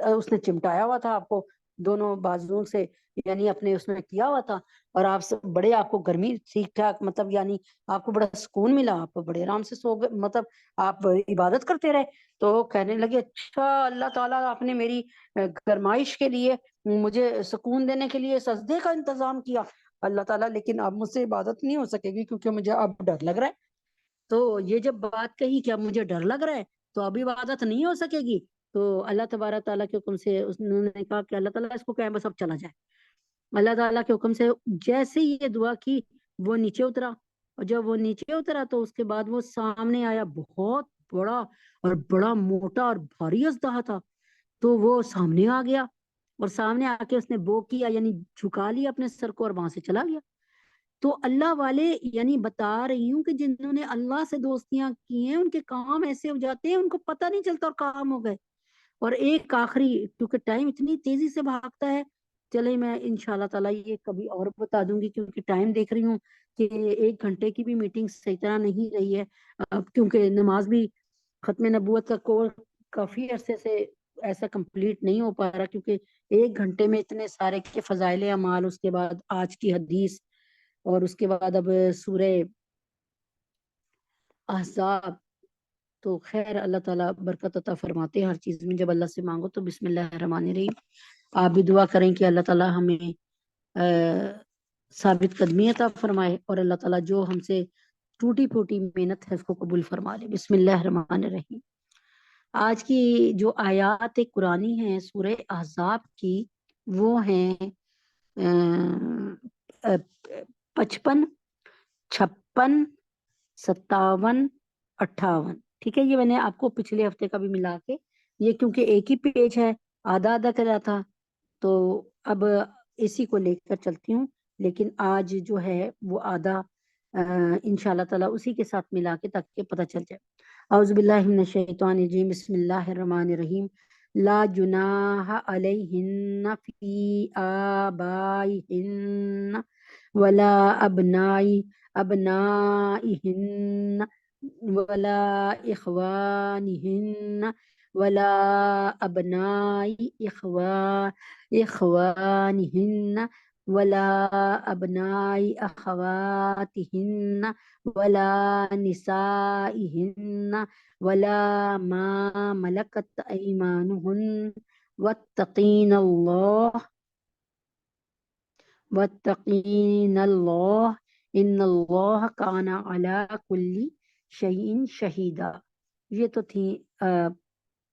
اس نے چمٹایا ہوا تھا آپ کو دونوں بازوؤں سے، یعنی اپنے اس میں کیا ہوا تھا، اور آپ سے بڑے، آپ کو گرمی ٹھیک ٹھاک، مطلب یعنی آپ کو بڑا سکون ملا، آپ بڑے آرام سے سو گئے، مطلب آپ عبادت کرتے رہے، تو کہنے لگے اچھا اللہ تعالیٰ آپ نے میری گرمائش کے لیے، مجھے سکون دینے کے لیے سجدے کا انتظام کیا اللہ تعالیٰ، لیکن اب مجھ سے عبادت نہیں ہو سکے گی کیونکہ مجھے اب ڈر لگ رہا ہے، تو یہ جب بات کہی کہ اب مجھے ڈر لگ رہا ہے تو اب عبادت نہیں ہو سکے گی، تو اللہ تبارک تعالیٰ کے حکم سے انہوں نے کہا کہ اللہ تعالیٰ اس کو کہیں بس اب چلا جائے۔ اللہ تعالیٰ کے حکم سے جیسے ہی یہ دعا کی وہ نیچے اترا، اور جب وہ نیچے اترا تو اس کے بعد وہ سامنے آیا، بہت بڑا اور بڑا موٹا اور بھاری اژدہا تھا، تو وہ سامنے آ گیا اور سامنے آ کے اس نے بو کیا، یعنی جھکا لیا اپنے سر کو اور وہاں سے چلا گیا۔ تو اللہ والے یعنی بتا رہی ہوں کہ جنہوں نے اللہ سے دوستیاں کی ہیں ان کے کام ایسے ہو جاتے ہیں، ان کو پتہ نہیں چلتا اور کام ہو گئے۔ اور ایک آخری، کیونکہ ٹائم اتنی تیزی سے بھاگتا ہے، چلے میں انشاءاللہ تعالیٰ یہ کبھی اور بتا دوں گی، کیونکہ ٹائم دیکھ رہی ہوں کہ 1 گھنٹے کی بھی میٹنگ صحیح طرح نہیں رہی ہے، اب کیونکہ نماز بھی ختم نبوت کا کورس کافی عرصے سے ایسا کمپلیٹ نہیں ہو پا رہا، کیونکہ 1 گھنٹے میں اتنے سارے کے فضائل اعمال، اس کے بعد آج کی حدیث، اور اس کے بعد اب سورہ احزاب۔ تو خیر اللہ تعالیٰ برکت عطا فرماتے ہیں ہر چیز میں، جب اللہ سے مانگو تو بسم اللہ الرحمن الرحیم۔ آپ بھی دعا کریں کہ اللہ تعالیٰ ہمیں ثابت قدمی عطا فرمائے، اور اللہ تعالیٰ جو ہم سے ٹوٹی پھوٹی محنت ہے اس کو قبول فرما لے۔ بسم اللہ الرحمن الرحیم۔ آج کی جو آیات قرآنی ہیں سورہ احزاب کی، وہ ہیں 55، 56، 57، 58۔ ٹھیک ہے، یہ میں نے آپ کو پچھلے ہفتے کا بھی ملا کے، یہ کیونکہ ایک ہی پیج ہے، آدھا آدھا کرا تھا، تو اب اسی کو لے کر چلتی ہوں، لیکن آج جو ہے وہ آدھا انشاءاللہ تعالیٰ اسی کے ساتھ ملا کے تاکہ پتہ چل جائے۔ اعوذ باللہ من الشیطان الرجیم، بسم اللہ الرحمن الرحیم۔ لا جناح علیہن فی آبائہن ولا ابنائہن ولا اخوانہن ولا ابنائی اخوانہن ولا ابنائی اخواتہن ولا نسائہن ولا ما ملکت ایمانہن واتقین اللہ ان اللہ کان علی کل شیء شہیدا۔ یہ تو تھی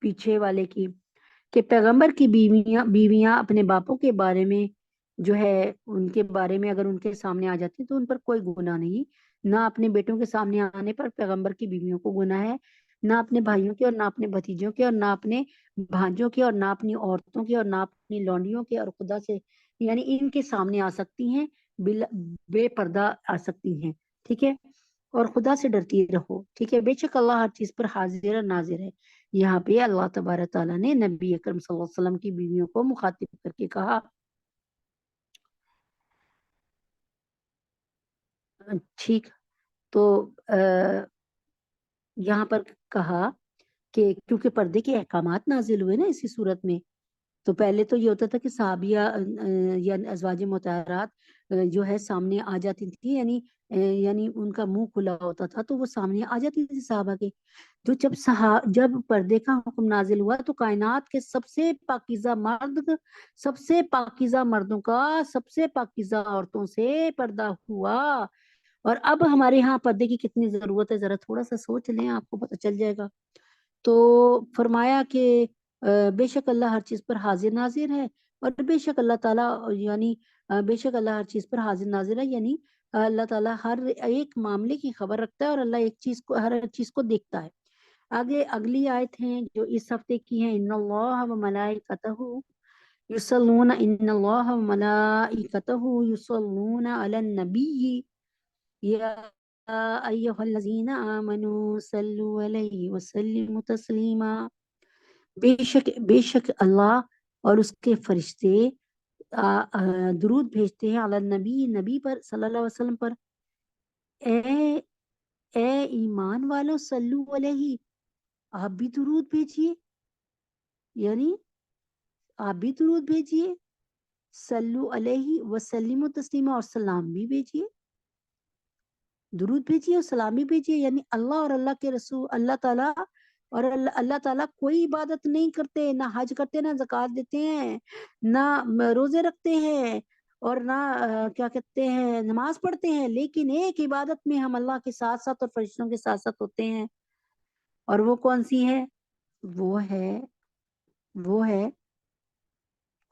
پیچھے والے کی، کہ پیغمبر کی بیویاں اپنے باپوں کے بارے میں جو ہے، ان کے بارے میں اگر ان کے سامنے آ جاتی تو ان پر کوئی گناہ نہیں، نہ اپنے بیٹوں کے سامنے آنے پر پیغمبر کی بیویوں کو گناہ ہے، نہ اپنے بھائیوں کے اور نہ اپنے بھتیجوں کے اور نہ اپنے بھانجوں کے اور نہ اپنی عورتوں کے اور نہ اپنی لونڈیوں کے، اور خدا سے یعنی ان کے سامنے آ سکتی ہیں، بے پردہ آ سکتی ہیں، ٹھیک ہے، اور خدا سے ڈرتی رہو، ٹھیک ہے۔ بے شک اللہ ہر چیز پر حاضر اور ناظر ہے۔ یہاں پہ اللہ تبارک تعالیٰ نے نبی اکرم صلی اللہ علیہ وسلم کی بیویوں کو مخاطب کر کے کہا، ٹھیک، تو یہاں پر کہا کہ کیونکہ پردے کے احکامات نازل ہوئے نا اسی صورت میں، تو پہلے تو یہ ہوتا تھا کہ صحابیہ یا ازواج مطہرات جو ہے سامنے آ جاتی تھی، یعنی ان کا منہ کھلا ہوتا تھا تو وہ سامنے آ جاتی تھی صحابہ کے۔ تو جب پردے کا حکم نازل ہوا تو کائنات کے سب سے پاکیزہ مرد، سب سے پاکیزہ مردوں کا سب سے پاکیزہ عورتوں سے پردہ ہوا۔ اور اب ہمارے ہاں پردے کی کتنی ضرورت ہے، ذرا تھوڑا سا سوچ لیں، آپ کو پتہ چل جائے گا۔ تو فرمایا کہ بے شک اللہ ہر چیز پر حاضر ناظر ہے، اور بے شک اللہ تعالیٰ یعنی بے شک اللہ ہر چیز پر حاضر ناظر ہے، یعنی اللہ تعالیٰ ہر ایک معاملے کی خبر رکھتا ہے، اور اللہ ایک چیز کو، ہر چیز کو دیکھتا ہے۔ آگے اگلی آیت ہیں جو اس ہفتے کی ہیں، ان اللہ و ملائکتہ یصلون علی النبی یا ایھا الذین آمنوا صلوا علیہ وسلموا تسلیما۔ بے شک اللہ اور اس کے فرشتے درود بھیجتے ہیں علی النبی، نبی پر صلی اللہ علیہ وسلم پر۔ اے ایمان والو، صلو علیہ، آپ بھی درود بھیجیے، یعنی آپ بھی درود بھیجیے، صلو علیہ وسلم تسلیما، اور سلام بھی بھیجیے، درود بھیجیے اور سلام بھی بھیجیے، یعنی اللہ اور اللہ کے رسول، اللہ تعالیٰ اور اللہ تعالیٰ کوئی عبادت نہیں کرتے، نہ حج کرتے، نہ زکوٰۃ دیتے ہیں، نہ روزے رکھتے ہیں، اور نہ کیا کہتے ہیں نماز پڑھتے ہیں، لیکن ایک عبادت میں ہم اللہ کے ساتھ ساتھ اور فرشتوں کے ساتھ ساتھ ہوتے ہیں، اور وہ کون سی ہے؟ وہ ہے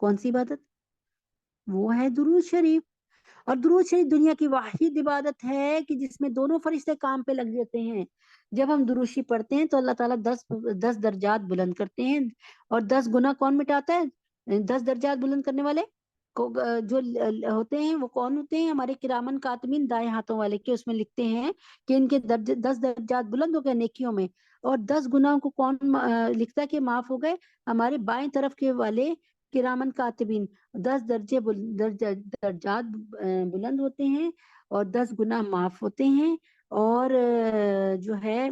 کون سی عبادت؟ وہ ہے درود شریف. اور درود شریف دنیا کی واحد عبادت ہے کہ جس میں دونوں فرشتے کام پہ لگ جاتے ہیں. جب ہم درود شریف پڑھتے ہیں تو اللہ تعالیٰ 10 درجات بلند کرتے ہیں، اور 10 گناہ کون مٹاتا ہے؟ 10 درجات بلند کرنے والے جو ہوتے ہیں وہ کون ہوتے ہیں؟ ہمارے کرامن کاتبین دائیں ہاتھوں والے، کے اس میں لکھتے ہیں کہ ان کے 10 درجات بلند ہو گئے نیکیوں میں. اور 10 گناہوں کو کون لکھتا ہے کہ معاف ہو گئے؟ ہمارے بائیں طرف کے والے کرامن کاتبین. 10 درجات بلند ہوتے ہیں، اور 10 گناہ معاف ہوتے ہیں. اور جو ہے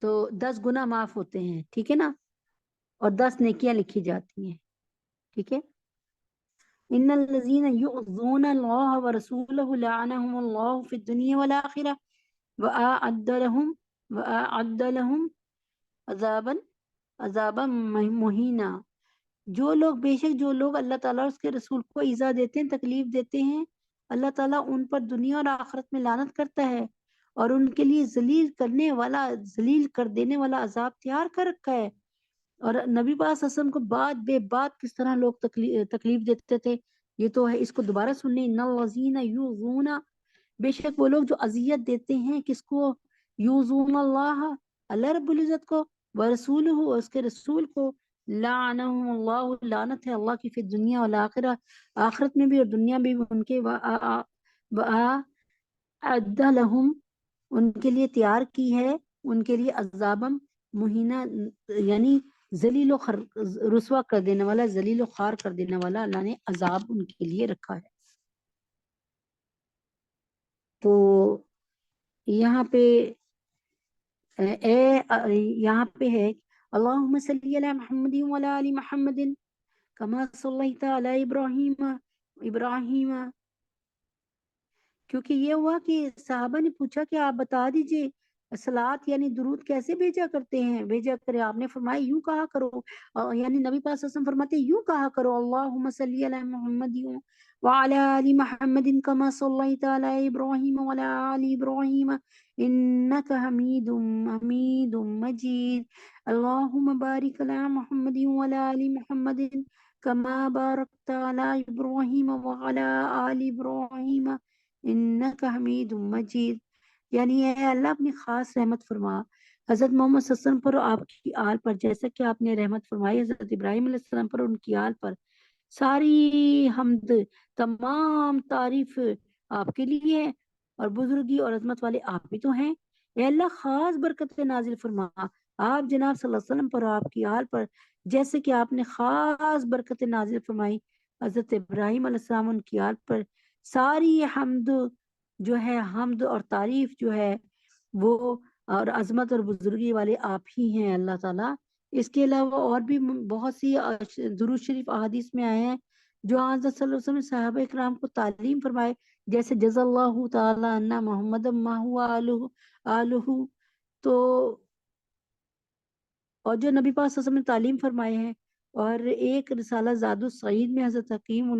تو 10 گناہ معاف ہوتے ہیں، ٹھیک ہے نا، اور 10 نیکیاں لکھی جاتی ہیں، ٹھیک ہے. ان الذين يؤذون الله ورسوله لعنهم الله في الدنيا والآخرة وأعد لهم عذابا مہینہ. جو لوگ بے شک جو لوگ اللہ تعالیٰ اور اس کے رسول کو ایذا دیتے ہیں، تکلیف دیتے ہیں، اللہ تعالیٰ ان پر دنیا اور آخرت میں لعنت کرتا ہے، اور ان کے لیے ذلیل کر دینے والا عذاب تیار کر رکھا ہے. اور نبی پاک صلی اللہ علیہ وسلم کو بات بے بات کس طرح لوگ تکلیف دیتے تھے، یہ تو ہے. اس کو دوبارہ سننے، ان الذین یؤذون، بے شک وہ لوگ جو اذیت دیتے ہیں کس کو؟ یؤذون اللہ، اللہ رب العزت کو، ورسولہ، اس کے رسول کو، لعنہم اللہ، لعنت ہے اللہ کی، فی الدنیا والآخرہ، آخرت میں بھی اور دنیا میں بھی. ان کے وَأَعَدَّ لَهُمْ، ان کے لیے تیار کی ہے ان کے لیے عذابم مہینہ، یعنی ذلیل و رسوا کر دینے والا، ذلیل و خوار کر دینے والا اللہ نے عذاب ان کے لیے رکھا ہے. تو یہاں پہ یہاں پہ ہے اللہم صلی علی محمد وعلی آل محمد کما صلیت علی ابراہیم. کیونکہ یہ ہوا کہ صحابہ نے پوچھا کہ آپ بتا دیجئے صلوات یعنی درود کیسے بھیجا کرتے ہیں، بھیجا کرے. آپ نے فرمایا یوں کہا کرو، یعنی نبی پاک صلی اللہ علیہ وسلم فرماتے یوں کہا کرو، اللہم صلی علی محمد وعلی آل محمد کما صلیت علی ابراہیم وعلی آل ابراہیم انک حمید مجید. اللہم بارک علی محمد وعلی آل محمد کما بارکت علی ابراہیم وعلی آل ابراہیم انک حمید مجید. یعنی اے اللہ اپنی خاص رحمت فرما حضرت محمد صلی اللہ علیہ وسلم پر اور آپ کی آل پر، جیسا کہ آپ نے رحمت فرمائی حضرت ابراہیم علیہ السلام پر اور ان کی آل پر. ساری حمد، تمام تعریف آپ کے لیے ہے، اور بزرگی اور عظمت والے آپ بھی تو ہیں. اے اللہ خاص برکت نازل فرما آپ جناب صلی اللہ علیہ وسلم پر اور آپ کی آل پر، جیسے کہ آپ نے خاص برکت نازل فرمائی حضرت ابراہیم علیہ السلام ان کی آل پر. ساری حمد جو ہے، حمد اور تعریف جو ہے وہ اور عظمت اور بزرگی والے آپ ہی ہیں اللہ تعالیٰ. اس کے علاوہ اور بھی بہت سی درود شریف احادیث میں آئے ہیں جو حضرت صلی اللہ علیہ وسلم نے صحابہ اکرام کو تعلیم فرمائے، جیسے جزا اللہ تعالی عنا محمد ما هو آلہ. تو اور جو نبی پاک صلی اللہ علیہ وسلم نے تعلیم فرمائے ہیں، اور ایک رسالہ زاد السعید میں حضرت حکیم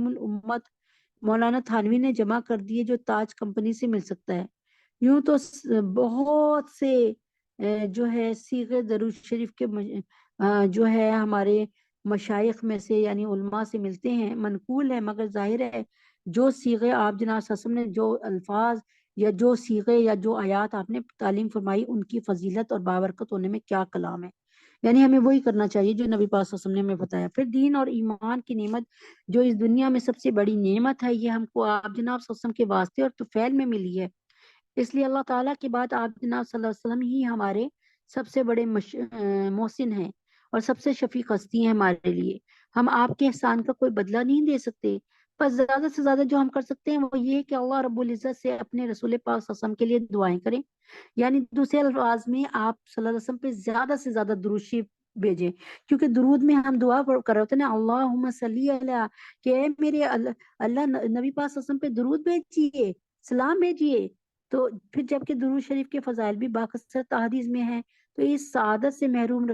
الامت مولانا تھانوی نے جمع کر دیے جو تاج کمپنی سے مل سکتا ہے. یوں تو بہت سے جو ہے صیغے درود شریف کے جو ہے ہمارے مشائخ میں سے یعنی علماء سے ملتے ہیں، منقول ہے، مگر ظاہر ہے جو صیغے آپ جناب صلی اللہ علیہ وسلم نے جو الفاظ یا جو صیغے یا جو آیات آپ نے تعلیم فرمائی ان کی فضیلت اور بابرکت ہونے میں کیا کلام ہے. یعنی ہمیں وہی کرنا چاہیے جو نبی پاک صلی اللہ علیہ وسلم نے ہمیں بتایا. پھر دین اور ایمان کی نعمت جو اس دنیا میں سب سے بڑی نعمت ہے، یہ ہم کو آپ جناب صلی اللہ علیہ وسلم کے واسطے اور طفیل میں ملی ہے. اس لیے اللہ تعالیٰ کے بعد آپ جناب صلی اللہ علیہ وسلم ہی ہمارے سب سے بڑے محسن ہیں اور سب سے شفیق ہستی ہیں ہمارے لیے. ہم آپ کے احسان کا کوئی بدلہ نہیں دے سکتے، بس زیادہ سے زیادہ جو ہم کر سکتے ہیں وہ یہ ہے کہ اللہ رب العزت سے اپنے رسول پاک صلی اللہ علیہ وسلم کے لیے دعائیں کریں. یعنی دوسرے الفاظ میں آپ صلی اللہ علیہ وسلم پہ زیادہ سے زیادہ درود شریف بھیجیں، کیونکہ درود میں ہم دعا کر رہے ہوتے ہیں نا، اللہم صلی علی، کہ اے میرے اللہ نبی پاک صلی اللہ علیہ وسلم پہ درود بھیجیے، سلام بھیجیے. تو پھر جبکہ درود شریف کے فضائل بھی باکثرت احادیث میں ہیں، تو اس سعادت سے محروم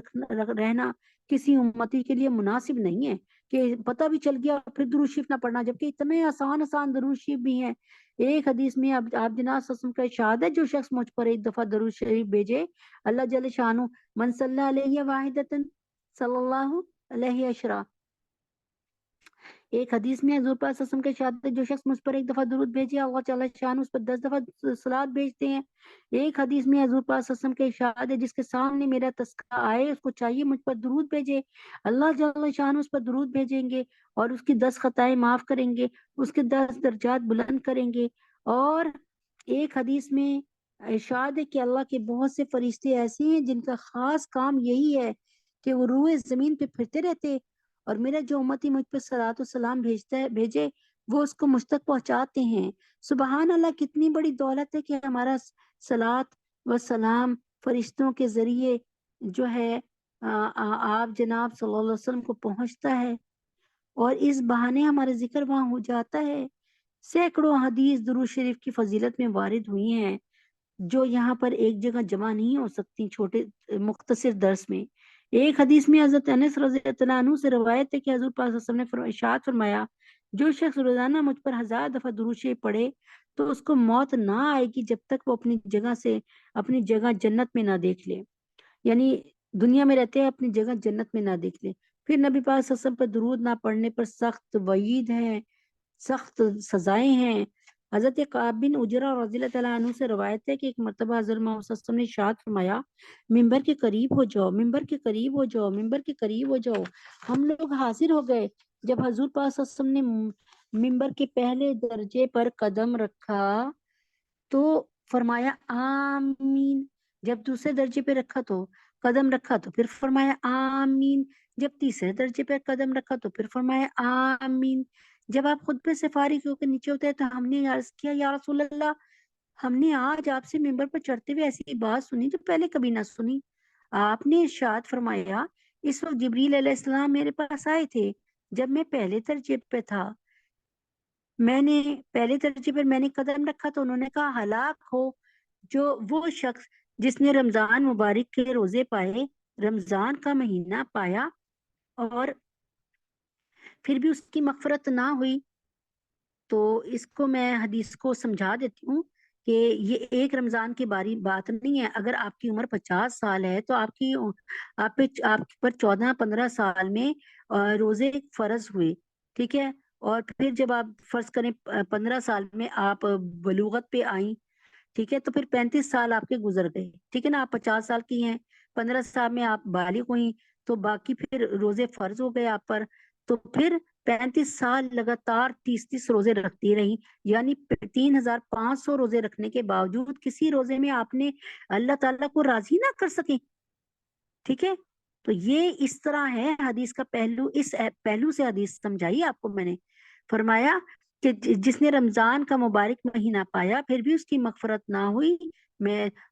رہنا کسی امتی کے لیے مناسب نہیں ہے کہ پتہ بھی چل گیا پھر درود شریف نہ پڑھنا، جبکہ اتنے آسان آسان درود شریف بھی ہیں۔ ایک حدیث میں آپ جناب صلی اللہ علیہ وسلم کا ارشاد ہے، جو شخص مجھ پر ایک دفعہ درود شریف بھیجے، اللہ جل شانہ من صلی علیہ واحدۃ صلی اللہ علیہ عشرہ۔ ایک حدیث میں حضور پاک صلی اللہ علیہ وسلم کے ارشاد ہے، جو شخص مجھ پر ایک دفعہ درود بھیجے، اللہ تعالیٰ شان اس پر 10 دفعہ صلوات بھیجتے ہیں۔ ایک حدیث میں حضور پاک صلی اللہ علیہ وسلم کے ارشاد ہے، جس کے سامنے میرا تذکرہ آئے اس کو چاہیے مجھ پر درود بھیجے، اللہ جل شان اس پر درود بھیجیں گے اور اس کی 10 خطائیں معاف کریں گے، اس کے 10 درجات بلند کریں گے۔ اور ایک حدیث میں ارشاد ہے کہ اللہ کے بہت سے فرشتے ایسے ہیں جن کا خاص کام یہی ہے کہ وہ روئے زمین پہ پھرتے رہتے، اور میرا جو امتی مجھ پہ صلوات و سلام بھیجے وہ اس کو مجھ تک پہنچاتے ہیں۔ سبحان اللہ، کتنی بڑی دولت ہے کہ ہمارا صلوات و سلام فرشتوں کے ذریعے جو ہے آپ جناب صلی اللہ علیہ وسلم کو پہنچتا ہے، اور اس بہانے ہمارا ذکر وہاں ہو جاتا ہے۔ سینکڑوں حدیث درود شریف کی فضیلت میں وارد ہوئی ہیں، جو یہاں پر ایک جگہ جمع نہیں ہو سکتی چھوٹے مختصر درس میں۔ ایک حدیث میں حضرت انس رضی اللہ عنہ سے روایت ہے کہ حضور پاک صلی اللہ علیہ وسلم نے ارشاد فرمایا، جو شخص روزانہ مجھ پر 1000 دفعہ درود شریف پڑھے تو اس کو موت نہ آئے گی جب تک وہ اپنی جگہ جنت میں نہ دیکھ لے، یعنی دنیا میں رہتے ہیں اپنی جگہ جنت میں نہ دیکھ لے۔ پھر نبی پاک صلی اللہ علیہ وسلم پر درود نہ پڑھنے پر سخت وعید ہے، سخت سزائیں ہیں۔ حضرت کعب بن عجرہ رضی اللہ تعالیٰ عنہ سے روایت ہے کہ ایک مرتبہ حضرت محمد صلی اللہ علیہ وسلم نے ارشاد فرمایا، ممبر کے قریب ہو جاؤ، ممبر کے قریب ہو جاؤ، ممبر کے قریب ہو جاؤ۔ ہم لوگ حاضر ہو گئے، جب حضور پاک صلی اللہ علیہ وسلم نے ممبر کے پہلے درجے پر قدم رکھا تو فرمایا آمین، جب دوسرے درجے پہ قدم رکھا تو پھر فرمایا آمین، جب تیسرے درجے پہ قدم رکھا تو پھر فرمایا آمین۔ جب آپ خطبے سے فارغ ہو کے نیچے ہوتے ہیں تو ہم نے عرض کیا، یا رسول اللہ، ہم نے آج آپ سے ممبر پر چڑھتے ہوئے ایسی بات سنی جو پہلے کبھی نہ سنی۔ آپ نے ارشاد فرمایا، اس وقت جبریل علیہ السلام میرے پاس آئے تھے جب میں پہلے درجے پہ تھا، پہلے درجے پر میں نے قدم رکھا تو انہوں نے کہا، ہلاک ہو جو وہ شخص جس نے رمضان مبارک کے روزے پائے، رمضان کا مہینہ پایا اور پھر بھی اس کی مغفرت نہ ہوئی۔ تو اس کو میں حدیث کو سمجھا دیتی ہوں کہ یہ ایک رمضان کی بات نہیں ہے۔ اگر آپ کی عمر 50 سال ہے تو آپ پر 14-15 سال میں روزے فرض ہوئے، ٹھیک ہے، اور پھر جب آپ فرض کریں 15 سال میں آپ بلوغت پہ آئیں، ٹھیک ہے، تو پھر 35 سال آپ کے گزر گئے، ٹھیک ہے نا، آپ 50 سال کی ہیں، 15 سال میں آپ بالغ ہوئی تو باقی پھر روزے فرض ہو گئے آپ پر، تو پھر 35 سال لگاتار 30 روزے رکھتی رہی، یعنی 3500 روزے رکھنے کے باوجود کسی روزے میں آپ نے اللہ تعالیٰ کو راضی نہ کر سکے، ٹھیک ہے۔ تو یہ اس طرح ہے حدیث کا پہلو، اس پہلو سے حدیث سمجھائی آپ کو میں نے۔ فرمایا کہ جس نے رمضان کا مبارک مہینہ پایا پھر بھی اس کی مغفرت نہ ہوئی،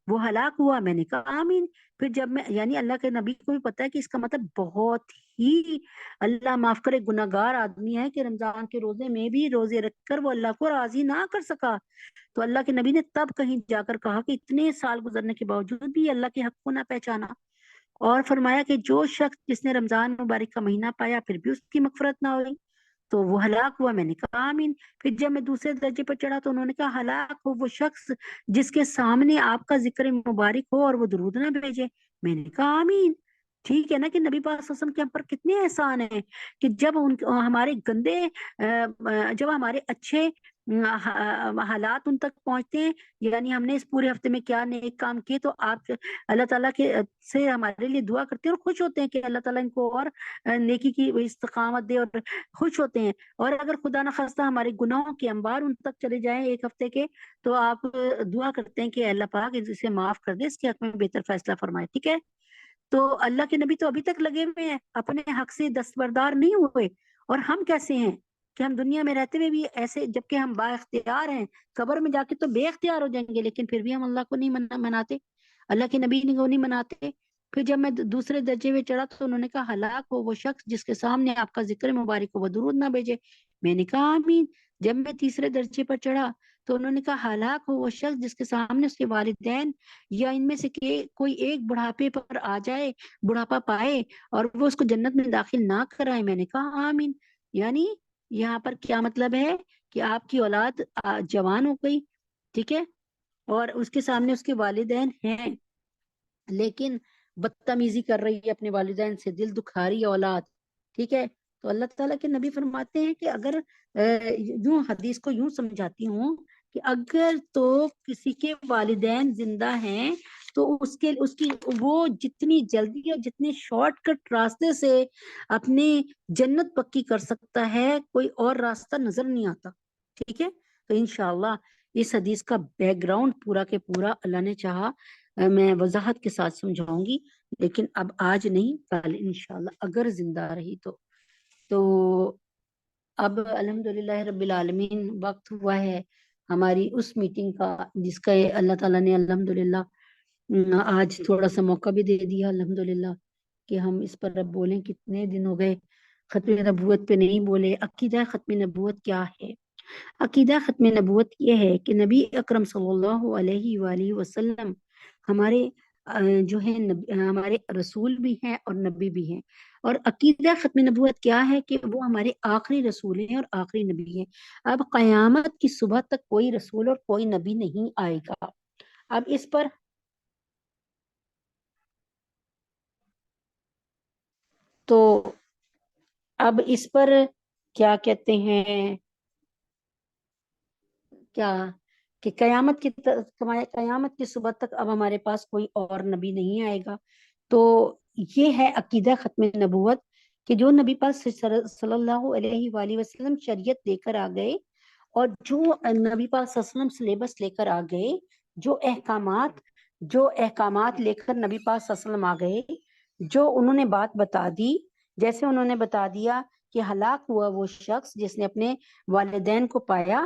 وہ ہلاک ہوا۔ میں نے کہا آمین۔ پھر جب یعنی اللہ کے نبی کو بھی پتا ہے کہ اس کا مطلب بہت ہی اللہ معاف کرے گناہگار آدمی ہے کہ رمضان کے روزے میں بھی روزے رکھ کر وہ اللہ کو راضی نہ کر سکا، تو اللہ کے نبی نے تب کہیں جا کر کہا کہ اتنے سال گزرنے کے باوجود بھی اللہ کے حق کو نہ پہچانا، اور فرمایا کہ جو شخص جس نے رمضان مبارک کا مہینہ پایا پھر بھی اس کی مغفرت نہ ہوئی تو وہ ہلاک ہوا۔ میں نے کہا آمین۔ پھر جب میں دوسرے درجے پر چڑھا تو انہوں نے کہا، ہلاک ہو وہ شخص جس کے سامنے آپ کا ذکر مبارک ہو اور وہ درود نہ بھیجے۔ میں نے کہا آمین۔ ٹھیک ہے نا کہ نبی پاک صلی اللہ علیہ وسلم کے ہم پر کتنے احسان ہیں کہ جب ہمارے گندے جب ہمارے اچھے حالات ان تک پہنچتے ہیں، یعنی ہم نے اس پورے ہفتے میں کیا نیک کام کیے، تو آپ اللہ تعالیٰ کے سے ہمارے لیے دعا کرتے ہیں اور خوش ہوتے ہیں کہ اللہ تعالیٰ ان کو اور نیکی کی استقامت دے، اور خوش ہوتے ہیں۔ اور اگر خدا نخواستہ ہمارے گناہوں کے انبار ان تک چلے جائیں ایک ہفتے کے، تو آپ دعا کرتے ہیں کہ اللہ پاک اسے معاف کر دے، اس کے حق میں بہتر فیصلہ فرمائے، ٹھیک ہے۔ تو اللہ کے نبی تو ابھی تک لگے ہوئے ہیں، اپنے حق سے دستبردار نہیں ہوئے، اور ہم کیسے ہیں کہ ہم دنیا میں رہتے ہوئے بھی ایسے، جبکہ ہم با اختیار ہیں، قبر میں جا کے تو بے اختیار ہو جائیں گے، لیکن پھر بھی ہم اللہ کو نہیں مناتے، اللہ کے نبی کو نہیں مناتے۔ پھر جب میں دوسرے درجے میں چڑھا تو انہوں نے کہا، ہلاک ہو وہ شخص جس کے سامنے آپ کا ذکر مبارک ہو وہ درود نہ بھیجے۔ میں نے کہا آمین۔ جب میں تیسرے درجے پر چڑھا تو انہوں نے کہا ہلاک ہو وہ شخص جس کے سامنے اس کے والدین یا ان میں سے کوئی ایک بڑھاپے پر آ جائے، بڑھاپا پائے اور وہ اس کو جنت میں داخل نہ کرائے۔ میں نے کہا آمین۔ یعنی یہاں پر کیا مطلب ہے کہ آپ کی اولاد جوان ہو گئی، ٹھیک ہے، اور اس کے سامنے اس کے والدین ہیں لیکن بدتمیزی کر رہی ہے اپنے والدین سے، دل دکھا رہی ہے اولاد، ٹھیک ہے، تو اللہ تعالیٰ کے نبی فرماتے ہیں کہ اگر یوں حدیث کو یوں سمجھاتی ہوں کہ اگر تو کسی کے والدین زندہ ہیں تو اس کی وہ جتنی جلدی اور جتنے شارٹ کٹ راستے سے اپنی جنت پکی کر سکتا ہے، کوئی اور راستہ نظر نہیں آتا، ٹھیک ہے۔ تو انشاءاللہ اس حدیث کا بیک گراؤنڈ پورا کے پورا اللہ نے چاہا میں وضاحت کے ساتھ سمجھاؤں گی، لیکن اب آج نہیں، کل انشاءاللہ اگر زندہ رہی تو اب الحمدللہ رب العالمین وقت ہوا ہے ہماری اس میٹنگ کا جس کا اللہ تعالیٰ نے الحمدللہ آج تھوڑا سا موقع بھی دے دیا الحمدللہ کہ ہم اس پر اب بولیں۔ کتنے دن ہو گئے ختم نبوت پہ نہیں بولے۔ عقیدہ ختم نبوت کیا ہے؟ عقیدہ ختم نبوت یہ ہے کہ نبی اکرم صلی اللہ علیہ وآلہ وسلم ہمارے جو ہے ہمارے رسول بھی ہیں اور نبی بھی ہیں، اور عقیدہ ختم نبوت کیا ہے کہ وہ ہمارے آخری رسول ہیں اور آخری نبی ہیں۔ اب قیامت کی صبح تک کوئی رسول اور کوئی نبی نہیں آئے گا۔ اب اس پر تو اب اس پر کیا کہتے ہیں کیا کہ قیامت کی صبح تک اب ہمارے پاس کوئی اور نبی نہیں آئے گا۔ تو یہ ہے عقیدہ ختم نبوت کہ جو نبی پاک صلی اللہ علیہ وآلہ وسلم شریعت لے کر آ گئے اور جو نبی پاک صلی اللہ علیہ وسلم سلیبس لے کر آ گئے، جو احکامات لے کر نبی پاک صلی اللہ علیہ وسلم آ گئے، جو انہوں نے بات بتا دی، جیسے انہوں نے بتا دیا کہ ہلاک ہوا وہ شخص جس نے اپنے والدین کو پایا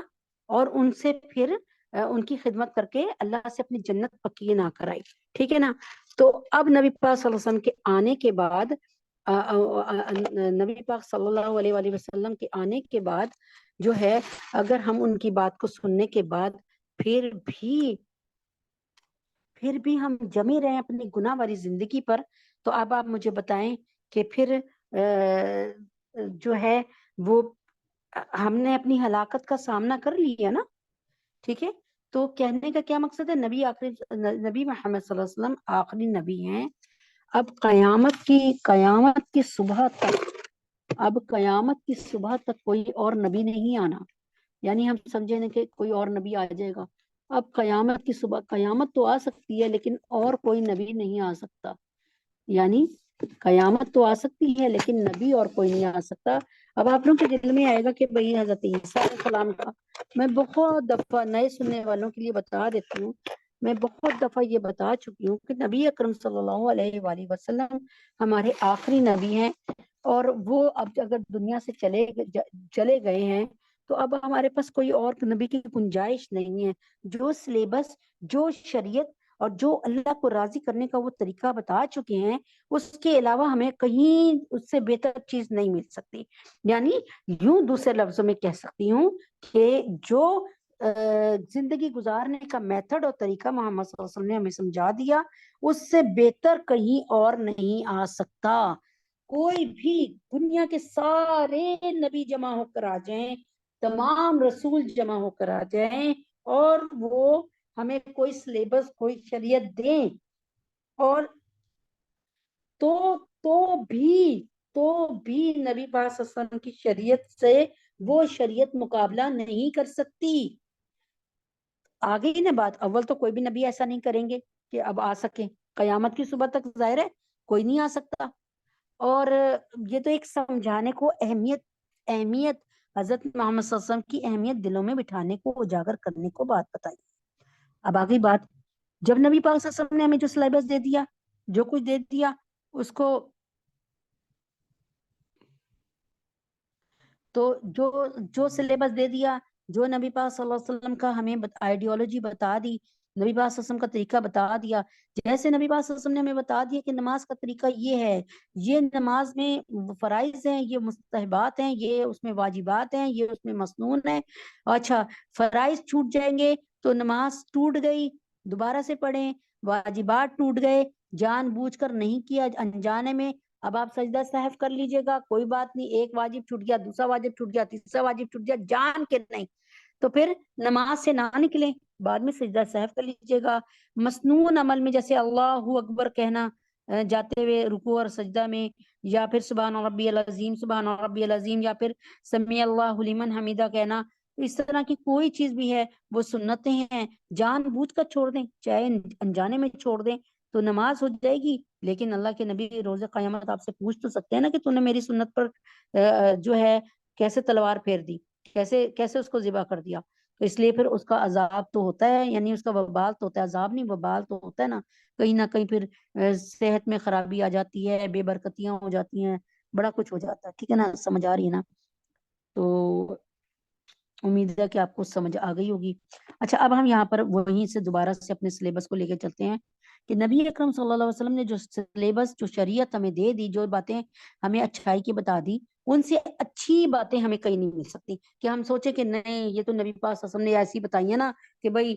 اور ان سے پھر ان کی خدمت کر کے اللہ سے اپنی جنت پکی نہ کرائی، ٹھیک ہے نا۔ تو اب نبی پاک صلی اللہ علیہ وسلم کے آنے کے بعد نبی پاک صلی اللہ علیہ وآلہ وسلم کے آنے کے بعد جو ہے اگر ہم ان کی بات کو سننے کے بعد پھر بھی ہم جمے رہے اپنی گناہ والی زندگی پر، تو اب آپ مجھے بتائیں کہ پھر جو ہے وہ ہم نے اپنی ہلاکت کا سامنا کر لیا نا، ٹھیک ہے۔ تو کہنے کا کیا مقصد ہے؟ نبی محمد صلی اللہ علیہ وسلم آخری نبی ہیں۔ اب قیامت کی صبح تک کوئی اور نبی نہیں آنا، یعنی ہم سمجھیں کہ کوئی اور نبی آ جائے گا۔ اب قیامت کی صبح، قیامت تو آ سکتی ہے لیکن اور کوئی نبی نہیں آ سکتا، یعنی قیامت تو آ سکتی ہے لیکن نبی اور کوئی نہیں آ سکتا۔ اب آپ لوگوں کے دل میں آئے گا کہ بھئی حضرت عیسیٰ علیہ السلام کا، میں بہت دفعہ نئے سننے والوں کے لیے بتا دیتی ہوں، میں بہت دفعہ یہ بتا چکی ہوں کہ نبی اکرم صلی اللہ علیہ وآلہ وسلم ہمارے آخری نبی ہیں، اور وہ اب اگر دنیا سے چلے گئے ہیں تو اب ہمارے پاس کوئی اور نبی کی گنجائش نہیں ہے۔ جو سلیبس، جو شریعت اور جو اللہ کو راضی کرنے کا وہ طریقہ بتا چکے ہیں، اس کے علاوہ ہمیں کہیں اس سے بہتر چیز نہیں مل سکتی۔ یعنی یوں دوسرے لفظوں میں کہہ سکتی ہوں کہ جو زندگی گزارنے کا میتھڈ اور طریقہ محمد صلی اللہ علیہ وسلم نے ہمیں سمجھا دیا، اس سے بہتر کہیں اور نہیں آ سکتا۔ کوئی بھی دنیا کے سارے نبی جمع ہو کر آ جائیں، تمام رسول جمع ہو کر آ جائیں اور وہ ہمیں کوئی سلیبس، کوئی شریعت دیں، اور تو بھی نبی پاک صلی اللہ علیہ وسلم کی شریعت سے وہ شریعت مقابلہ نہیں کر سکتی۔ آگے ہی نا بات، اول تو کوئی بھی نبی ایسا نہیں کریں گے کہ اب آ سکیں، قیامت کی صبح تک ظاہر ہے کوئی نہیں آ سکتا۔ اور یہ تو ایک سمجھانے کو اہمیت حضرت محمد صلی اللہ علیہ وسلم کی اہمیت دلوں میں بٹھانے کو، اجاگر کرنے کو بات بتائی۔ اب آگے بات، جب نبی پاک صلی اللہ علیہ وسلم نے ہمیں جو سلیبس دے دیا، جو کچھ دے دیا، اس کو تو جو سلیبس دے دیا، جو نبی پاک صلی اللہ علیہ وسلم کا ہمیں آئیڈیالوجی بتا دی، نبی پاک صلی اللہ علیہ وسلم کا طریقہ بتا دیا. جیسے نبی پاک صلی اللہ علیہ وسلم نے ہمیں بتا دیا کہ نماز کا طریقہ یہ ہے, یہ نماز میں فرائض ہیں, یہ مستحبات ہیں, یہ اس میں واجبات ہیں, یہ اس میں مسنون ہے. اچھا, فرائض چھوٹ جائیں گے تو نماز ٹوٹ گئی, دوبارہ سے پڑھیں. واجبات ٹوٹ گئے, جان بوجھ کر نہیں کیا, انجانے میں, اب آپ سجدہ سہو کر لیجئے گا, کوئی بات نہیں, ایک واجب چھوٹ گیا, دوسرا واجب چھوٹ گیا, تیسرا واجب چھوٹ گیا, جان کے نہیں, تو پھر نماز سے نہ نکلیں, بعد میں سجدہ سہو کر لیجئے گا. مسنون عمل میں جیسے اللہ اکبر کہنا جاتے ہوئے رکوع اور سجدہ میں, یا پھر سبحان ربی العظیم, سبحان ربی العظیم, یا پھر سمیع اللہ لمن حمیدہ کہنا, اس طرح کی کوئی چیز بھی ہے وہ سنتیں ہیں, جان بوجھ کر چھوڑ دیں, چاہے انجانے میں چھوڑ دیں تو نماز ہو جائے گی. لیکن اللہ کے نبی روز قیامت آپ سے پوچھ تو سکتے ہیں نا کہ تو نے میری سنت پر جو ہے کیسے تلوار پھیر دی, کیسے اس کو ذبح کر دیا. تو اس لیے پھر اس کا عذاب تو ہوتا ہے, یعنی اس کا وبال تو ہوتا ہے, عذاب نہیں وبال تو ہوتا ہے نہ کہیں پھر صحت میں خرابی آ جاتی ہے, بے برکتیاں ہو جاتی ہیں, بڑا کچھ ہو جاتا ہے. ٹھیک ہے نا, سمجھ آ رہی ہے نا؟ تو امید ہے کہ آپ کو سمجھ آ گئی ہوگی. اچھا, اب ہم یہاں پر وہیں سے دوبارہ سے اپنے سلیبس کو لے کے چلتے ہیں کہ نبی اکرم صلی اللہ علیہ وسلم نے جو سلیبس, جو شریعت ہمیں دے دی, جو باتیں ہمیں اچھائی کی بتا دی, ان سے اچھی باتیں ہمیں کہیں نہیں مل سکتی. کہ ہم سوچیں کہ نہیں, یہ تو نبی پاک صلی اللہ علیہ وسلم نے ایسی بتائی ہے نا کہ بھائی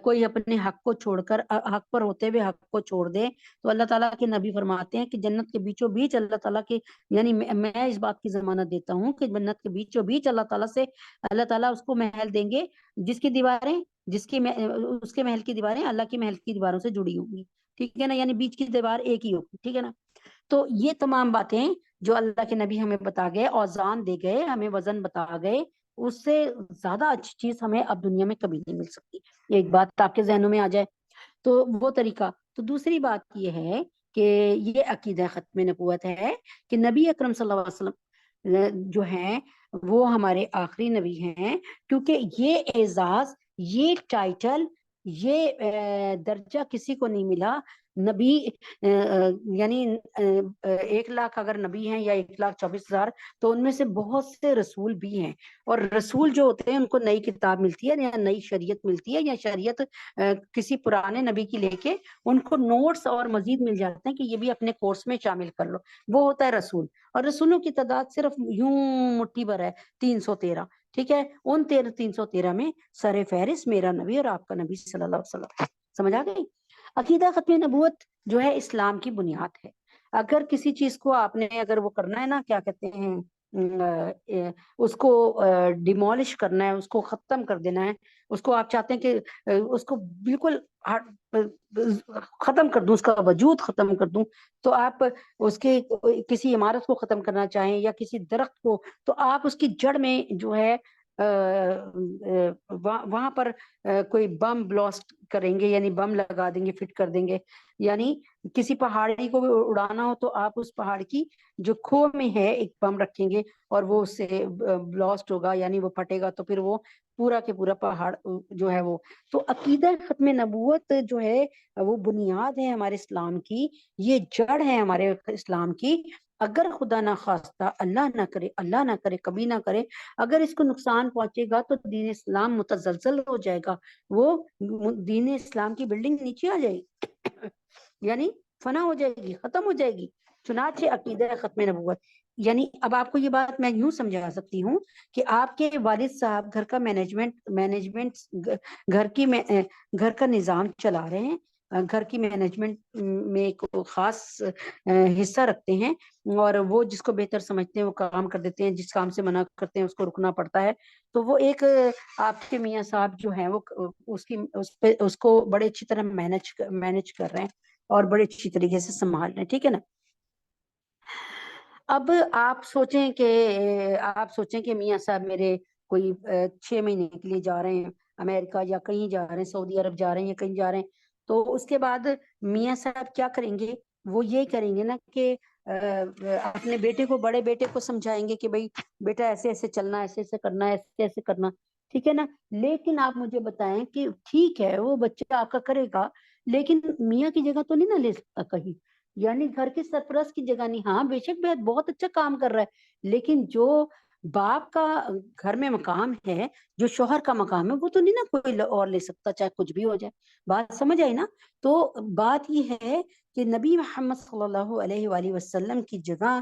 کوئی اپنے حق کو چھوڑ کر, حق پر ہوتے ہوئے حق کو چھوڑ دے, تو اللہ تعالیٰ کے نبی فرماتے ہیں کہ جنت کے بیچوں بیچ اللہ تعالیٰ کے, یعنی میں اس بات کی ضمانت دیتا ہوں کہ جنت کے بیچوں بیچ اللہ تعالیٰ اس کو محل دیں گے جس کی دیواریں, اس کے محل کی دیواریں اللہ کے محل کی دیواروں سے جڑی ہوں گی. ٹھیک ہے نا, یعنی بیچ کی دیوار ایک ہی ہوگی. ٹھیک ہے نا. تو یہ تمام باتیں جو اللہ کے نبی ہمیں بتا گئے, اوزان دے گئے, ہمیں وزن بتا گئے, اس سے زیادہ اچھی چیز ہمیں اب دنیا میں کبھی نہیں مل سکتی. ایک بات آپ کے ذہنوں میں آ جائے تو وہ طریقہ. تو دوسری بات یہ ہے کہ یہ عقیدہ ختم نبوت ہے کہ نبی اکرم صلی اللہ علیہ وسلم جو ہیں وہ ہمارے آخری نبی ہیں, کیونکہ یہ اعزاز, یہ ٹائٹل, یہ درجہ کسی کو نہیں ملا. نبی یعنی 1,00,000 اگر نبی ہیں یا 1,24,000, تو ان میں سے بہت سے رسول بھی ہیں, اور رسول جو ہوتے ہیں ان کو نئی کتاب ملتی ہے یا نئی شریعت ملتی ہے, یا شریعت کسی پرانے نبی کی لے کے ان کو نوٹس اور مزید مل جاتے ہیں کہ یہ بھی اپنے کورس میں شامل کر لو. وہ ہوتا ہے رسول. اور رسولوں کی تعداد صرف یوں مٹھی بھر ہے, 313. ٹھیک ہے, ان 313 میں سر فہرست میرا نبی اور آپ کا نبی صلی اللہ علیہ وسلم. سمجھ آ گئی؟ عقیدہ ختم نبوت جو ہے اسلام کی بنیاد ہے. اگر کسی چیز کو آپ نے اگر وہ کرنا ہے نا, کیا کہتے ہیں, اس کو ڈیمولش کرنا ہے, اس کو ختم کر دینا ہے, اس کو آپ چاہتے ہیں کہ اس کو بالکل ختم کر دوں, اس کا وجود ختم کر دوں, تو آپ اس کے کسی عمارت کو ختم کرنا چاہیں یا کسی درخت کو, تو آپ اس کی جڑ میں جو ہے وہاں پر کوئی بم بلاسٹ کریں گے, یعنی بم لگا دیں گے, فٹ کر دیں گے. یعنی کسی پہاڑی کو اڑانا ہو تو آپ اس پہاڑ کی جو کھو میں ہے ایک بم رکھیں گے, اور وہ اس سے بلاسٹ ہوگا, یعنی وہ پھٹے گا, تو پھر وہ پورا کے پورا پہاڑ جو ہے وہ. تو عقیدہ ختم نبوت جو ہے وہ بنیاد ہے ہمارے اسلام کی, یہ جڑ ہے ہمارے اسلام کی. اگر خدا نہ خواستہ, اللہ نہ کرے کبھی نہ کرے, اگر اس کو نقصان پہنچے گا تو دین اسلام متزلزل ہو جائے گا, وہ دین اسلام کی بلڈنگ نیچے آ جائے گی, یعنی فنا ہو جائے گی, ختم ہو جائے گی. چنانچہ عقیدہ ختم نبوت, یعنی اب آپ کو یہ بات میں یوں سمجھا سکتی ہوں کہ آپ کے والد صاحب گھر کا مینجمنٹ گھر کا نظام چلا رہے ہیں, گھر کی مینجمنٹ میں ایک خاص حصہ رکھتے ہیں, اور وہ جس کو بہتر سمجھتے ہیں وہ کام کر دیتے ہیں, جس کام سے منع کرتے ہیں اس کو رکنا پڑتا ہے. تو وہ ایک آپ کے میاں صاحب جو ہیں وہ اس کو بڑے اچھی طرح مینج کر رہے ہیں اور بڑے اچھی طریقے سے سنبھال رہے ہیں. ٹھیک ہے نا. اب آپ سوچیں کہ میاں صاحب میرے کوئی 6 مہینے کے لیے جا رہے ہیں امریکہ, یا کہیں جا رہے ہیں سعودی عرب جا رہے ہیں, یا کہیں جا رہے ہیں, تو اس کے بعد میاں صاحب کیا کریں گے؟ وہ یہ کریں گے نا کہ اپنے بیٹے کو, بڑے بیٹے کو سمجھائیں گے کہ بھائی بیٹا ایسے ایسے چلنا, ایسے ایسے کرنا, ایسے ایسے کرنا. ٹھیک ہے نا. لیکن آپ مجھے بتائیں کہ ٹھیک ہے وہ بچہ آپ کا کرے گا, لیکن میاں کی جگہ تو نہیں نہ لے سکتا کہیں, یعنی گھر کے سرپرست کی جگہ نہیں. ہاں بے شک بہت اچھا کام کر رہا ہے, لیکن جو باپ کا گھر میں مقام ہے جو شوہر کا مقام ہے، وہ تو نہیں نا کوئی اور لے سکتا، چاہے کچھ بھی ہو جائے. بات سمجھ آئی نا؟ تو بات یہ ہے کہ نبی محمد صلی اللہ علیہ وآلہ وسلم کی جگہ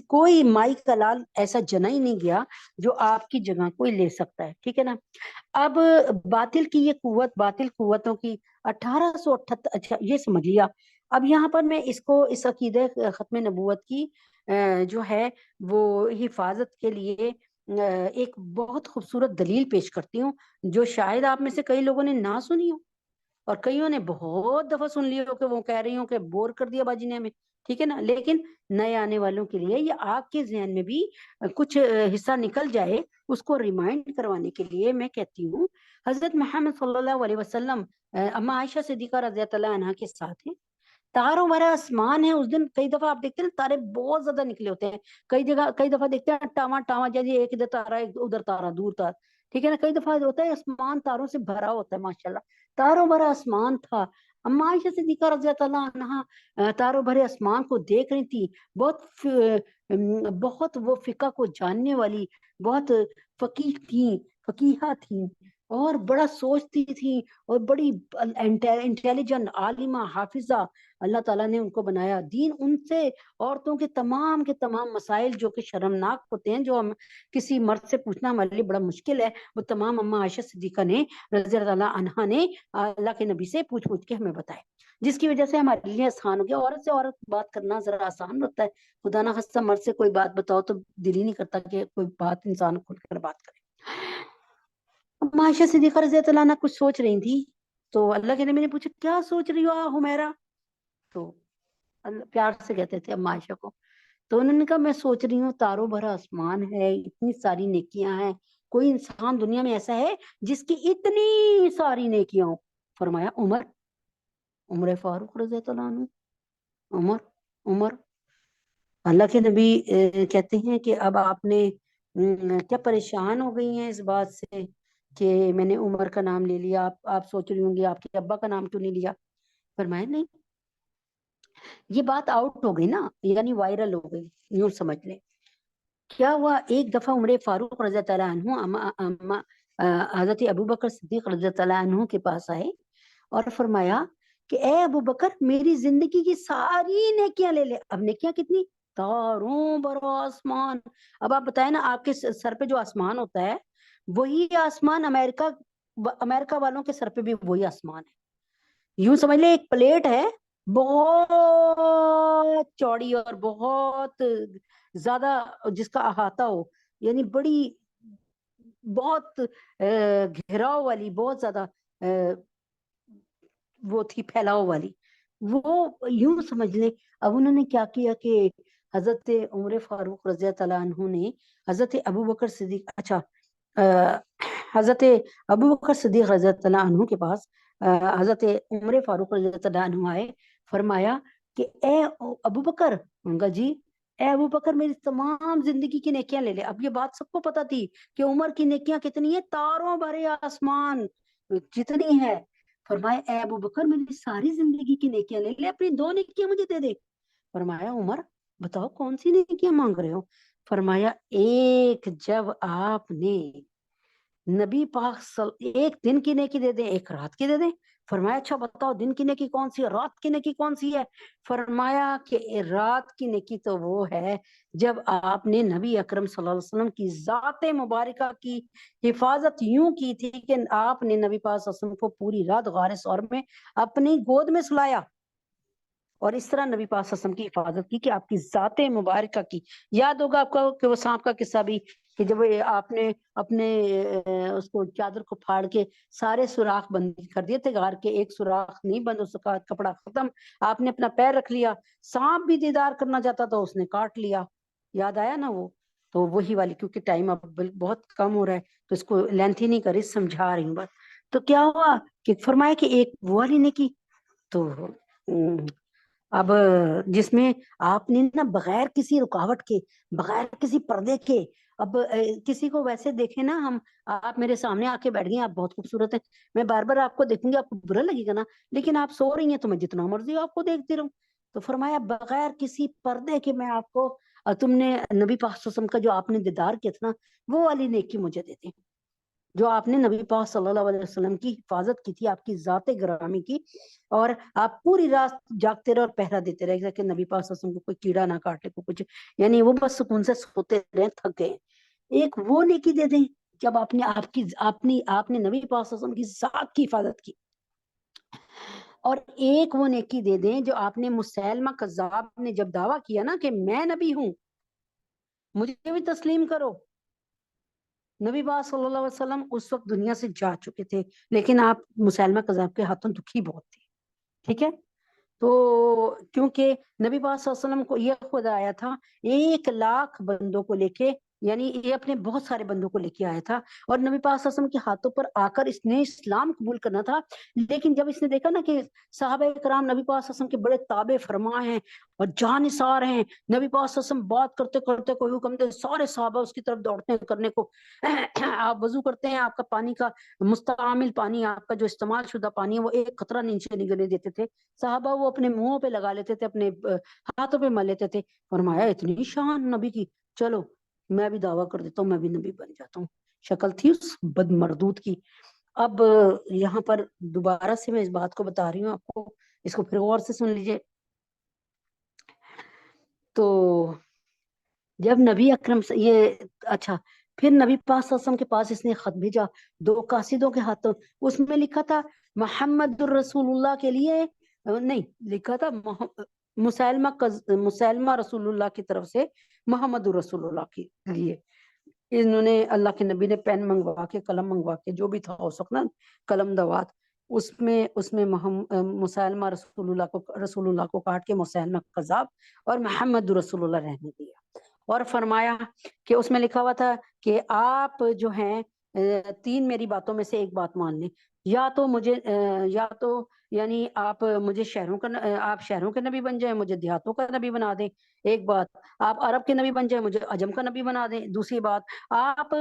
کوئی مائی کا لال ایسا جنا ہی نہیں گیا جو آپ کی جگہ کوئی لے سکتا ہے. ٹھیک ہے نا؟ اب باطل کی یہ قوت، باطل قوتوں کی 1878، اچھا یہ سمجھ لیا. اب یہاں پر میں اس عقیدہ ختم نبوت کی جو ہے وہ حفاظت کے لیے ایک بہت خوبصورت دلیل پیش کرتی ہوں، جو شاید آپ میں سے کئی لوگوں نے نہ سنی ہو اور کئیوں نے بہت دفعہ سن لی ہو، کہ وہ کہہ رہی ہوں کہ بور کر دیا باجی نے ہمیں. ٹھیک ہے نا؟ لیکن نئے آنے والوں کے لیے یہ آپ کے ذہن میں بھی کچھ حصہ نکل جائے، اس کو ریمائنڈ کروانے کے لیے میں کہتی ہوں، حضرت محمد صلی اللہ علیہ وسلم اما عائشہ صدیقہ رضی اللہ عنہا کے ساتھ ہیں. تاروں بھرا آسمان ہے. اس دن کئی دفعہ آپ دیکھتے ہیں تارے بہت زیادہ نکلے ہوتے ہیں، کئی دفعہ دیکھتے ہیں ٹاواں ٹاواں، جیسے ایک ادھر تارا ایک ادھر تارا، دور تار. ٹھیک ہے نا؟ کئی دفعہ ہوتا ہے آسمان تاروں سے بھرا ہوتا ہے، ماشاءاللہ تاروں بھرا آسمان تھا. اما عائشہ صدیقہ رضی اللہ عنہا تاروں بھرے آسمان کو دیکھ رہی تھی. بہت وہ فقہ کو جاننے والی، بہت فقیہ تھیں، فقیہہ تھیں، اور بڑا سوچتی تھیں، اور بڑی انٹیلیجنٹ عالمہ حافظہ. اللہ تعالیٰ نے ان کو بنایا. دین ان سے عورتوں کے تمام مسائل جو کہ شرمناک ہوتے ہیں، جو ہم کسی مرد سے پوچھنا ہمارے لیے بڑا مشکل ہے، وہ تمام اما عائشہ صدیقہ نے رضی اللہ عنہا نے اللہ کے نبی سے پوچھ کے ہمیں بتائے، جس کی وجہ سے ہمارے لیے آسان ہو گیا. عورت سے عورت بات کرنا ذرا آسان ہوتا ہے. خدا نہ خواستہ مرد سے کوئی بات بتاؤ تو دل ہی نہیں کرتا کہ کوئی بات انسان کھل کر بات کرے. اما عائشہ صدیقہ رضی اللہ عنہا کچھ سوچ رہی تھی، تو اللہ کے نبی نے پوچھا کیا سوچ رہی ہو حمیرہ؟ تو پیار سے کہتے تھے اما عائشہ کو. تو انہوں نے کہا میں سوچ رہی ہوں تاروں بھرا آسمان ہے، اتنی ساری نیکیاں ہیں، کوئی انسان دنیا میں ایسا ہے جس کی اتنی ساری نیکیاں ہوں؟ فرمایا عمر فاروق رضی اللہ عنہ. عمر. اللہ کے نبی کہتے ہیں کہ اب آپ نے کیا پریشان ہو گئی ہیں اس بات سے کہ میں نے عمر کا نام لے لیا، آپ سوچ رہی ہوں گی آپ کے ابا کا نام کیوں نہیں لیا؟ فرمایا نہیں، یہ بات آؤٹ ہو گئی نا، یعنی وائرل ہو گئی، یوں سمجھ لیں. کیا ہوا، ایک دفعہ عمر فاروق رضی اللہ عنہ حضرت ابو بکر صدیق رضی اللہ عنہ کے پاس آئے اور فرمایا کہ اے ابو بکر میری زندگی کی ساری نیکیاں لے لے. اب نیکیاں کتنی؟ تاروں برا آسمان. اب آپ بتائیں نا، آپ کے سر پہ جو آسمان ہوتا ہے وہی آسمان امریکہ والوں کے سر پہ بھی وہی آسمان ہے. یوں سمجھ لے ایک پلیٹ ہے بہت چوڑی اور بہت زیادہ، جس کا احاطہ ہو، یعنی بڑی بہت گھیراؤ والی، بہت زیادہ وہ تھی پھیلاؤ والی. وہ یوں سمجھ لیں. اب انہوں نے کیا کیا کہ حضرت عمر فاروق رضی اللہ عنہ نے حضرت ابو بکر صدیق حضرت ابو بکر صدیق رضی اللہ عنہ کے پاس حضرت عمر فاروق رضی اللہ عنہ آئے. فرمایا کہ اے ابو بکر، جی اے ابو بکر میری تمام زندگی کی نیکیاں لے لے. اب یہ بات سب کو پتا تھی کہ عمر کی نیکیاں کتنی ہیں، تاروں بھرے آسمان جتنی ہے. فرمایا اے ابو بکر میری ساری زندگی کی نیکیاں لے لے، اپنی 2 نیکیاں مجھے دے دے. فرمایا عمر بتاؤ کون سی نیکیاں مانگ رہے ہو؟ فرمایا ایک، جب آپ نے نبی پاک ایک دن کی نیکی دے دیں، ایک رات کی دے دیں. فرمایا اچھا بتاؤ دن کی نیکی کون سی ہے، رات کی نیکی کون سی ہے؟ فرمایا کہ رات کی نیکی تو وہ ہے جب آپ نے نبی اکرم صلی اللہ علیہ وسلم کی ذات مبارکہ کی حفاظت یوں کی تھی کہ آپ نے نبی پاک صلی اللہ علیہ وسلم کو پوری رات غار ثور میں اپنی گود میں سلایا، اور اس طرح نبی پاک صلی اللہ علیہ وسلم کی حفاظت کی کہ آپ کی ذات مبارکہ کی. یاد ہوگا آپ کو کہ وہ سانپ کا قصہ بھی، کہ جب آپ نے اپنے اس کو چادر کو پھاڑ کے سارے سوراخ بند کر دیے تھے غار کے، ایک سوراخ نہیں بند ہو سکا، کپڑا ختم، آپ نے اپنا پیر رکھ لیا، سانپ بھی دیدار کرنا چاہتا تھا اس نے کاٹ لیا. یاد آیا نا وہ؟ تو وہی والی، کیونکہ ٹائم اب بہت کم ہو رہا ہے تو اس کو لینتھی نہیں کری، سمجھا رہی ہوں بس. تو کیا ہوا کہ فرمایا کہ ایک وہ والی نے کی، تو اب جس میں آپ نے نا بغیر کسی رکاوٹ کے، بغیر کسی پردے کے، اب کسی کو ویسے دیکھیں نا ہم، آپ میرے سامنے آ کے بیٹھ گئی، آپ بہت خوبصورت ہیں، میں بار بار آپ کو دیکھوں گی آپ کو برا لگے گا نا، لیکن آپ سو رہی ہیں تو میں جتنا مرضی آپ کو دیکھتی رہوں. تو فرمایا بغیر کسی پردے کے میں آپ کو اور تم نے نبی پاک صلی اللہ علیہ وسلم کا جو آپ نے دیدار کیا تھا نا، وہ والی نیکی مجھے دے دیں، جو آپ نے نبی پاک صلی اللہ علیہ وسلم کی حفاظت کی تھی، آپ کی ذات گرامی کی، اور آپ پوری رات جاگتے رہے اور پہرا دیتے رہے کہ نبی پاک صلی اللہ علیہ وسلم کو کوئی کیڑا نہ کاٹے، کو کچھ، یعنی وہ بس سکون سے سوتے رہے، تھک گئے، ایک وہ نیکی دے دیں جب آپ نے نبی پاک صلی اللہ علیہ وسلم کی ذات کی حفاظت کی، اور ایک وہ نیکی دے دیں جو آپ نے مسیلمہ کذاب نے جب دعویٰ کیا نا کہ میں نبی ہوں، مجھے بھی تسلیم کرو، نبی پاک صلی اللہ علیہ وسلم اس وقت دنیا سے جا چکے تھے، لیکن آپ مسیلمہ کذاب کے ہاتھوں دکھی بہت تھے، ٹھیک ہے، تو کیونکہ نبی پاک صلی اللہ علیہ وسلم کو یہ خود آیا تھا 1,00,000 بندوں کو لے کے، یعنی یہ اپنے بہت سارے بندوں کو لے کے آیا تھا، اور نبی پاک صلی اللہ علیہ وسلم کے ہاتھوں پر آ کر اس نے اسلام قبول کرنا تھا، لیکن جب اس نے دیکھا نا کہ صحابہ کرام نبی پاک صلی اللہ علیہ وسلم کے بڑے تابع فرما ہیں اور جانثار ہیں، نبی پاک صلی اللہ علیہ وسلم بات کرتے کرتے کوئی حکم دے سارے صحابہ اس کی طرف دوڑتے ہیں کرنے کو، آپ وضو کرتے ہیں، آپ کا پانی کا مستعمل پانی، آپ کا جو استعمال شدہ پانی ہے وہ ایک قطرہ نیچے نگلنے دیتے تھے صحابہ، وہ اپنے منہوں پہ لگا لیتے تھے، اپنے ہاتھوں پہ مل لیتے تھے، فرمایا اتنی شان نبی کی، چلو میں بھی دعویٰ کر دیتا ہوں، میں بھی نبی بن جاتا ہوں، شکل تھی اس بد مردود کی۔ اب یہاں پر دوبارہ سے میں اس بات کو بتا رہی ہوں آپ کو، اس کو پھر غور سے سن لیجئے، تو جب نبی اکرم سے یہ اچھا، پھر نبی پاک صلی اللہ علیہ وسلم کے پاس اس نے خط بھیجا 2 قاصدوں کے ہاتھوں، اس میں لکھا تھا محمد الرسول اللہ کے لیے، نہیں لکھا تھا مسیلمہ رسول اللہ کی طرف سے محمد الرسول اللہ کے لیے، انہوں نے اللہ کے نبی نے پین منگوا کے، قلم منگوا کے، جو بھی تھا اس وقت نا قلم دوات، اس میں مسیلمہ رسول اللہ کو کاٹ کے مسیلمہ کذاب اور محمد رسول اللہ رہنے دیا، اور فرمایا کہ اس میں لکھا ہوا تھا کہ آپ جو ہیں 3 میری باتوں میں سے ایک بات مان لیں، یا تو یعنی آپ مجھے آپ شہروں کے نبی بن جائیں، مجھے دیہاتوں کا نبی بنا دیں، ایک بات، آپ عرب کے نبی بن جائیں، مجھے عجم کا نبی بنا دیں، دوسری بات، آپ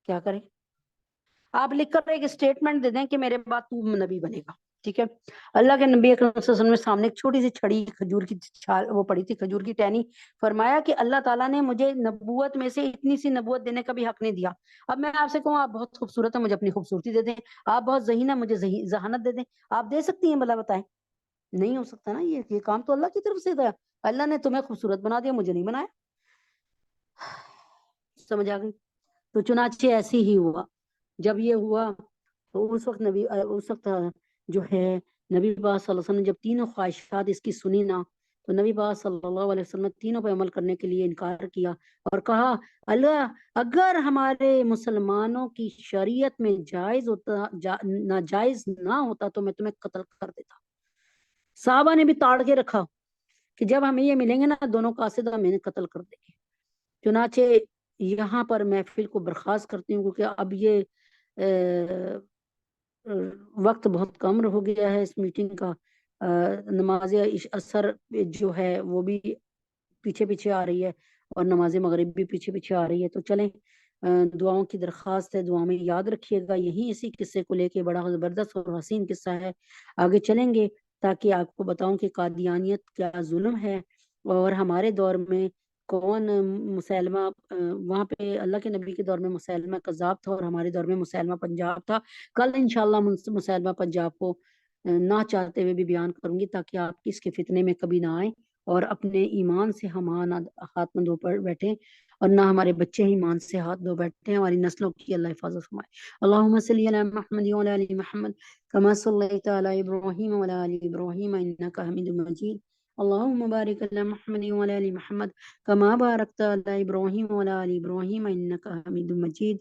کیا کریں، آپ لکھ کر ایک اسٹیٹمنٹ دے دیں کہ میرے بعد تو نبی بنے گا، ٹھیک ہے۔ اللہ کے نبی اکرم صلی اللہ علیہ وسلم نے سامنے ایک چھوٹی سی چھڑی کھجور کی چھال وہ پڑی تھی، کھجور کی ٹہنی، فرمایا کہ اللہ تعالیٰ نے مجھے نبوت میں سے اتنی سی نبوت دینے کا بھی حق نہیں دیا، اب میں آپ سے کہوں آپ بہت خوبصورت ہیں، مجھے اپنی خوبصورتی دے دیں، آپ بہت ذہین ہیں، مجھے ذہانت دے دیں، آپ دے سکتی ہیں؟ بلا بتائیں، نہیں ہو سکتا نا، یہ کام تو اللہ کی طرف سے تھا، اللہ نے تمہیں خوبصورت بنا دیا، مجھے نہیں بنایا، سمجھ آ گئی؟ تو چنانچہ ایسے ہی ہوا، جب یہ ہوا تو اس وقت جو ہے نبی پاک صلی اللہ علیہ وسلم نے جب تینوں خواہشات اس کی سنی نا، تو نبی پاک صلی اللہ علیہ وسلم نے تینوں پہ عمل کرنے کے لیے انکار کیا اور کہا اللہ اگر ہمارے مسلمانوں کی شریعت میں ناجائز نہ ہوتا تو میں تمہیں قتل کر دیتا۔ صحابہ نے بھی تاڑ کے رکھا کہ جب ہمیں یہ ملیں گے نا دونوں قاصد ہمیں قتل کر دیں گے۔ چنانچہ یہاں پر محفل کو برخاست کرتی ہوں کیونکہ اب یہ وقت بہت کم ہو گیا ہے اس میٹنگ کا، نماز عصر جو ہے وہ بھی پیچھے پیچھے آ رہی ہے اور نماز مغرب بھی پیچھے پیچھے آ رہی ہے، تو چلیں دعاؤں کی درخواست ہے، دعا میں یاد رکھیے گا، یہی اسی قصے کو لے کے بڑا زبردست اور حسین قصہ ہے، آگے چلیں گے تاکہ آپ کو بتاؤں کہ قادیانیت کیا ظلم ہے، اور ہمارے دور میں کون مسیلمہ، وہاں پہ اللہ کے نبی کے دور میں مسیلمہ کذاب تھا اور ہمارے دور میں مسیلمہ پنجاب تھا۔ کل انشاءاللہ مسیلمہ پنجاب کو نہ چاہتے ہوئے بھی بیان کروں گی تاکہ آپ اس کے فتنے میں کبھی نہ آئیں اور اپنے ایمان سے ہم ہاتھ نہ دھو پر بیٹھیں اور نہ ہمارے بچے ایمان سے ہاتھ دھو بیٹھیں، ہماری نسلوں کی اللہ حفاظت فرمائے۔ اللہم صلی علی محمد وعلی آل محمد کما صلیت علی ابراہیم وعلی آل ابراہیم انک حمید مجید۔ اللہم بارک علی محمد وعلی آل محمد کما بارکت علی ابراہیم وعلی آل ابراہیم انک حمید مجید۔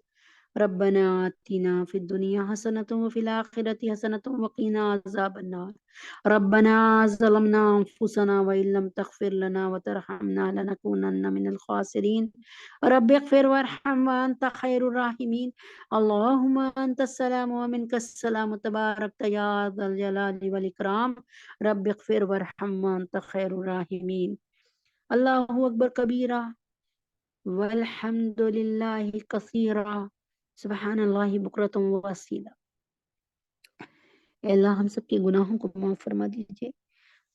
ربنا آتنا فی الدنیا حسنۃ وفی الآخرۃ حسنۃ وقنا عذاب النار۔ ربنا ظلمنا انفسنا وان لم تغفر لنا وترحمنا لنکونن من الخاسرین۔ رب اغفر وارحم وانت خیر الراحمین۔ اللہم انت السلام ومنک السلام تبارکت یا ذا الجلال والاکرام۔ رب اغفر وارحم وانت خیر الراحمین۔ اللہ اکبر کبیرہ والحمد للہ کثیرہ سبحان اللہ بکرۃ واسیلہ۔ اے اللہ ہم سب کے گناہوں کو معاف فرما دیجئے،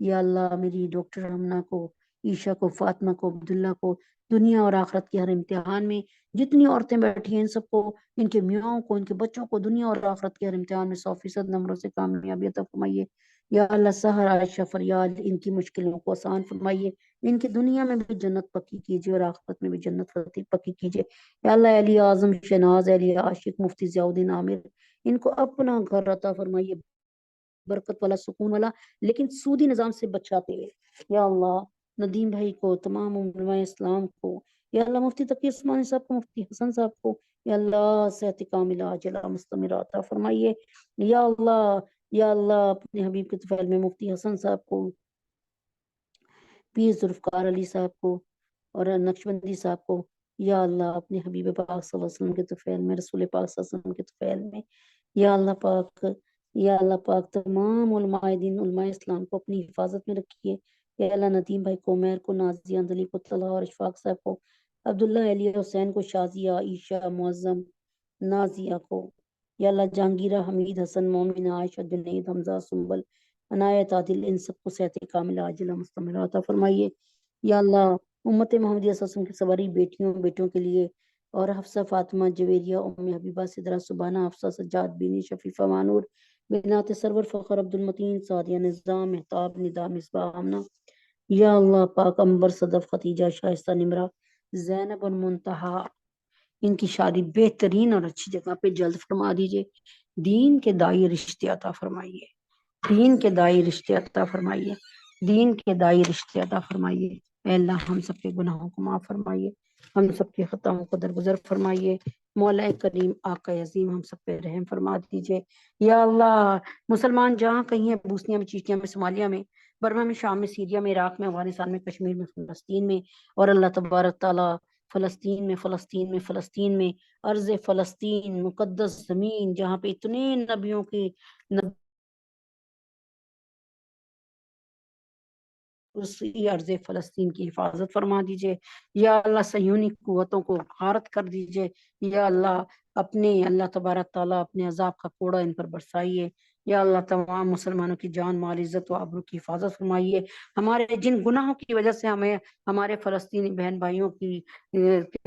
یا اللہ میری ڈاکٹر رمنا کو، عیشا کو، فاطمہ کو، عبداللہ کو دنیا اور آخرت کے ہر امتحان میں، جتنی عورتیں بیٹھی ہیں ان سب کو، ان کے میاں کو، ان کے بچوں کو دنیا اور آخرت کے ہر امتحان میں 100% نمبروں سے کامیابی عطا فرمائیے۔ یا اللہ سحر عائشہ فریاد ان کی مشکلوں کو آسان فرمائیے، ان کی دنیا میں بھی جنت پکی کیجیے اور آخرت میں بھی جنت پکی کیجیے۔ یا اللہ علی اعظم شہناز، علی عاشق، مفتی ضیاء الدین عامر، ان کو اپنا گھر عطا فرمائیے، برکت والا، سکون والا، لیکن سودی نظام سے بچاتے ہوئے۔ یا اللہ ندیم بھائی کو، تمام علماء اسلام کو، یا اللہ مفتی تقی عثمانی صاحب کو، مفتی حسن صاحب کو، یا اللہ صحت کاملہ عاجلہ مستمرہ عطا فرمائیے۔ یا اللہ، یا اللہ اپنے حبیب کے طفیل میں مفتی حسن صاحب کو، پیر ذوالفقار علی صاحب کو اور نقشبندی صاحب کو، یا اللہ اپنے حبیب پاک صلی اللہ علیہ وسلم کے طفیل میں، رسول پاک صلی اللہ علیہ وسلم کے طفیل میں، یا اللہ پاک، یا اللہ پاک تمام علماء دین، علماء اسلام کو اپنی حفاظت میں رکھیے۔ یا اللہ ندیم بھائی کو، عمیر کو، نازیہ اندلی کو، طلحہ اور اشفاق صاحب کو، عبداللہ علی حسین کو، شازیہ، عائشہ، معظم، نازیہ کو، یا اللہ جہانگیرہ، حمید، حسن، مومن، عائشہ، جنید، حمزہ، سنبل، عنایت، عادل، ان سب کو صحت کاملہ عاجلہ مستمرہ عطا فرمائیے۔ یا اللہ امت محمدیہ صلی اللہ علیہ وسلم کی سواری بیٹیوں بیٹوں کے لیے، اور حفصہ، فاطمہ، جویریہ، ام حبیبہ، سدرہ، سبحانہ، حفصہ، سجاد، بینی، شفیفہ، مانور، بنات سرور، فخر، عبد المتین، سعدیہ، نظام، مہتاب، ندا، مصباح، آمنہ، یا اللہ پاک امبر، صدف، ختیجہ، شائستہ، نمرہ، زینب اور منتہا، ان کی شادی بہترین اور اچھی جگہ پہ جلد فرما دیجئے۔ دین کے دائی رشتے عطا فرمائیے، دین کے دائی رشتے عطا فرمائیے، دین کے دائی رشتے عطا فرمائیے۔ اے اللہ ہم سب کے گناہوں کو معاف فرمائیے، ہم سب کے خطاؤں کو درگزر فرمائیے۔ مولا کریم آقا عظیم ہم سب پہ رحم فرما دیجئے۔ یا اللہ مسلمان جہاں کہیں ہیں، بوسنیا میں، چیچنیا میں، صومالیہ میں، برما میں، شام میں، سیریا میں، عراق میں، افغانستان میں، کشمیر میں، فلسطین میں، اور اللہ تبارک تعالیٰ فلسطین میں، فلسطین میں، فلسطین میں، ارض فلسطین، مقدس زمین جہاں پہ اتنے نبیوں کی اسی ارض فلسطین کی حفاظت فرما دیجئے۔ یا اللہ صہیونی قوتوں کو غارت کر دیجئے۔ یا اللہ اپنے، اللہ تبارک تعالیٰ اپنے عذاب کا کوڑا ان پر برسائیے۔ یا اللہ تمام مسلمانوں کی جان، مال، عزت و آبرو کی حفاظت فرمائیے۔ ہمارے جن گناہوں کی وجہ سے ہمیں ہمارے فلسطینی بہن بھائیوں کی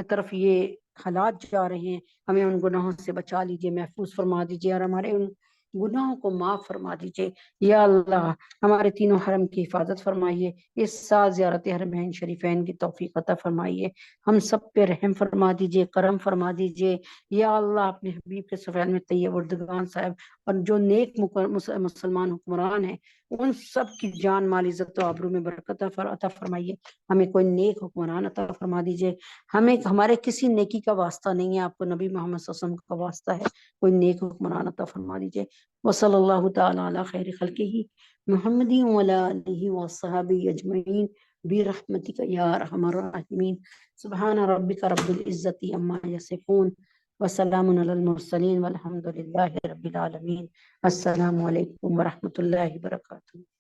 طرف یہ حالات جا رہے ہیں، ہمیں ان گناہوں سے بچا لیجئے، محفوظ فرما دیجئے، اور ہمارے ان گناہوں کو معاف فرما دیجئے۔ یا اللہ ہمارے تینوں حرم کی حفاظت فرمائیے، اس سال زیارت حرمین شریفین کی توفیق عطا فرمائیے، ہم سب پہ رحم فرما دیجئے، کرم فرما دیجئے۔ یا اللہ اپنے حبیب کے سفید میں طیب اردگان صاحب اور جو نیک مسلمان حکمران ہیں، ان سب کی جان، مال، عزت و آبرو میں برکت عطا فرمائیے، ہمیں کوئی نیک حکمران عطا فرما دیجئے۔ ہمیں ہمارے کسی نیکی کا واسطہ نہیں ہے، آپ کو نبی محمد صلی اللہ علیہ وسلم کا واسطہ ہے، کوئی نیک حکمران عطا فرما دیجئے۔ وصلی اللہ تعالی علی خیر خلقہ محمد وعلی آلہ وصحبہ اجمعین برحمتک یا ارحم الراحمین۔ سبحان ربک رب العزت عما یصفون وسلام علی المرسلین والحمد للہ رب العالمین۔ السلام علیکم ورحمۃ اللہ وبرکاتہ۔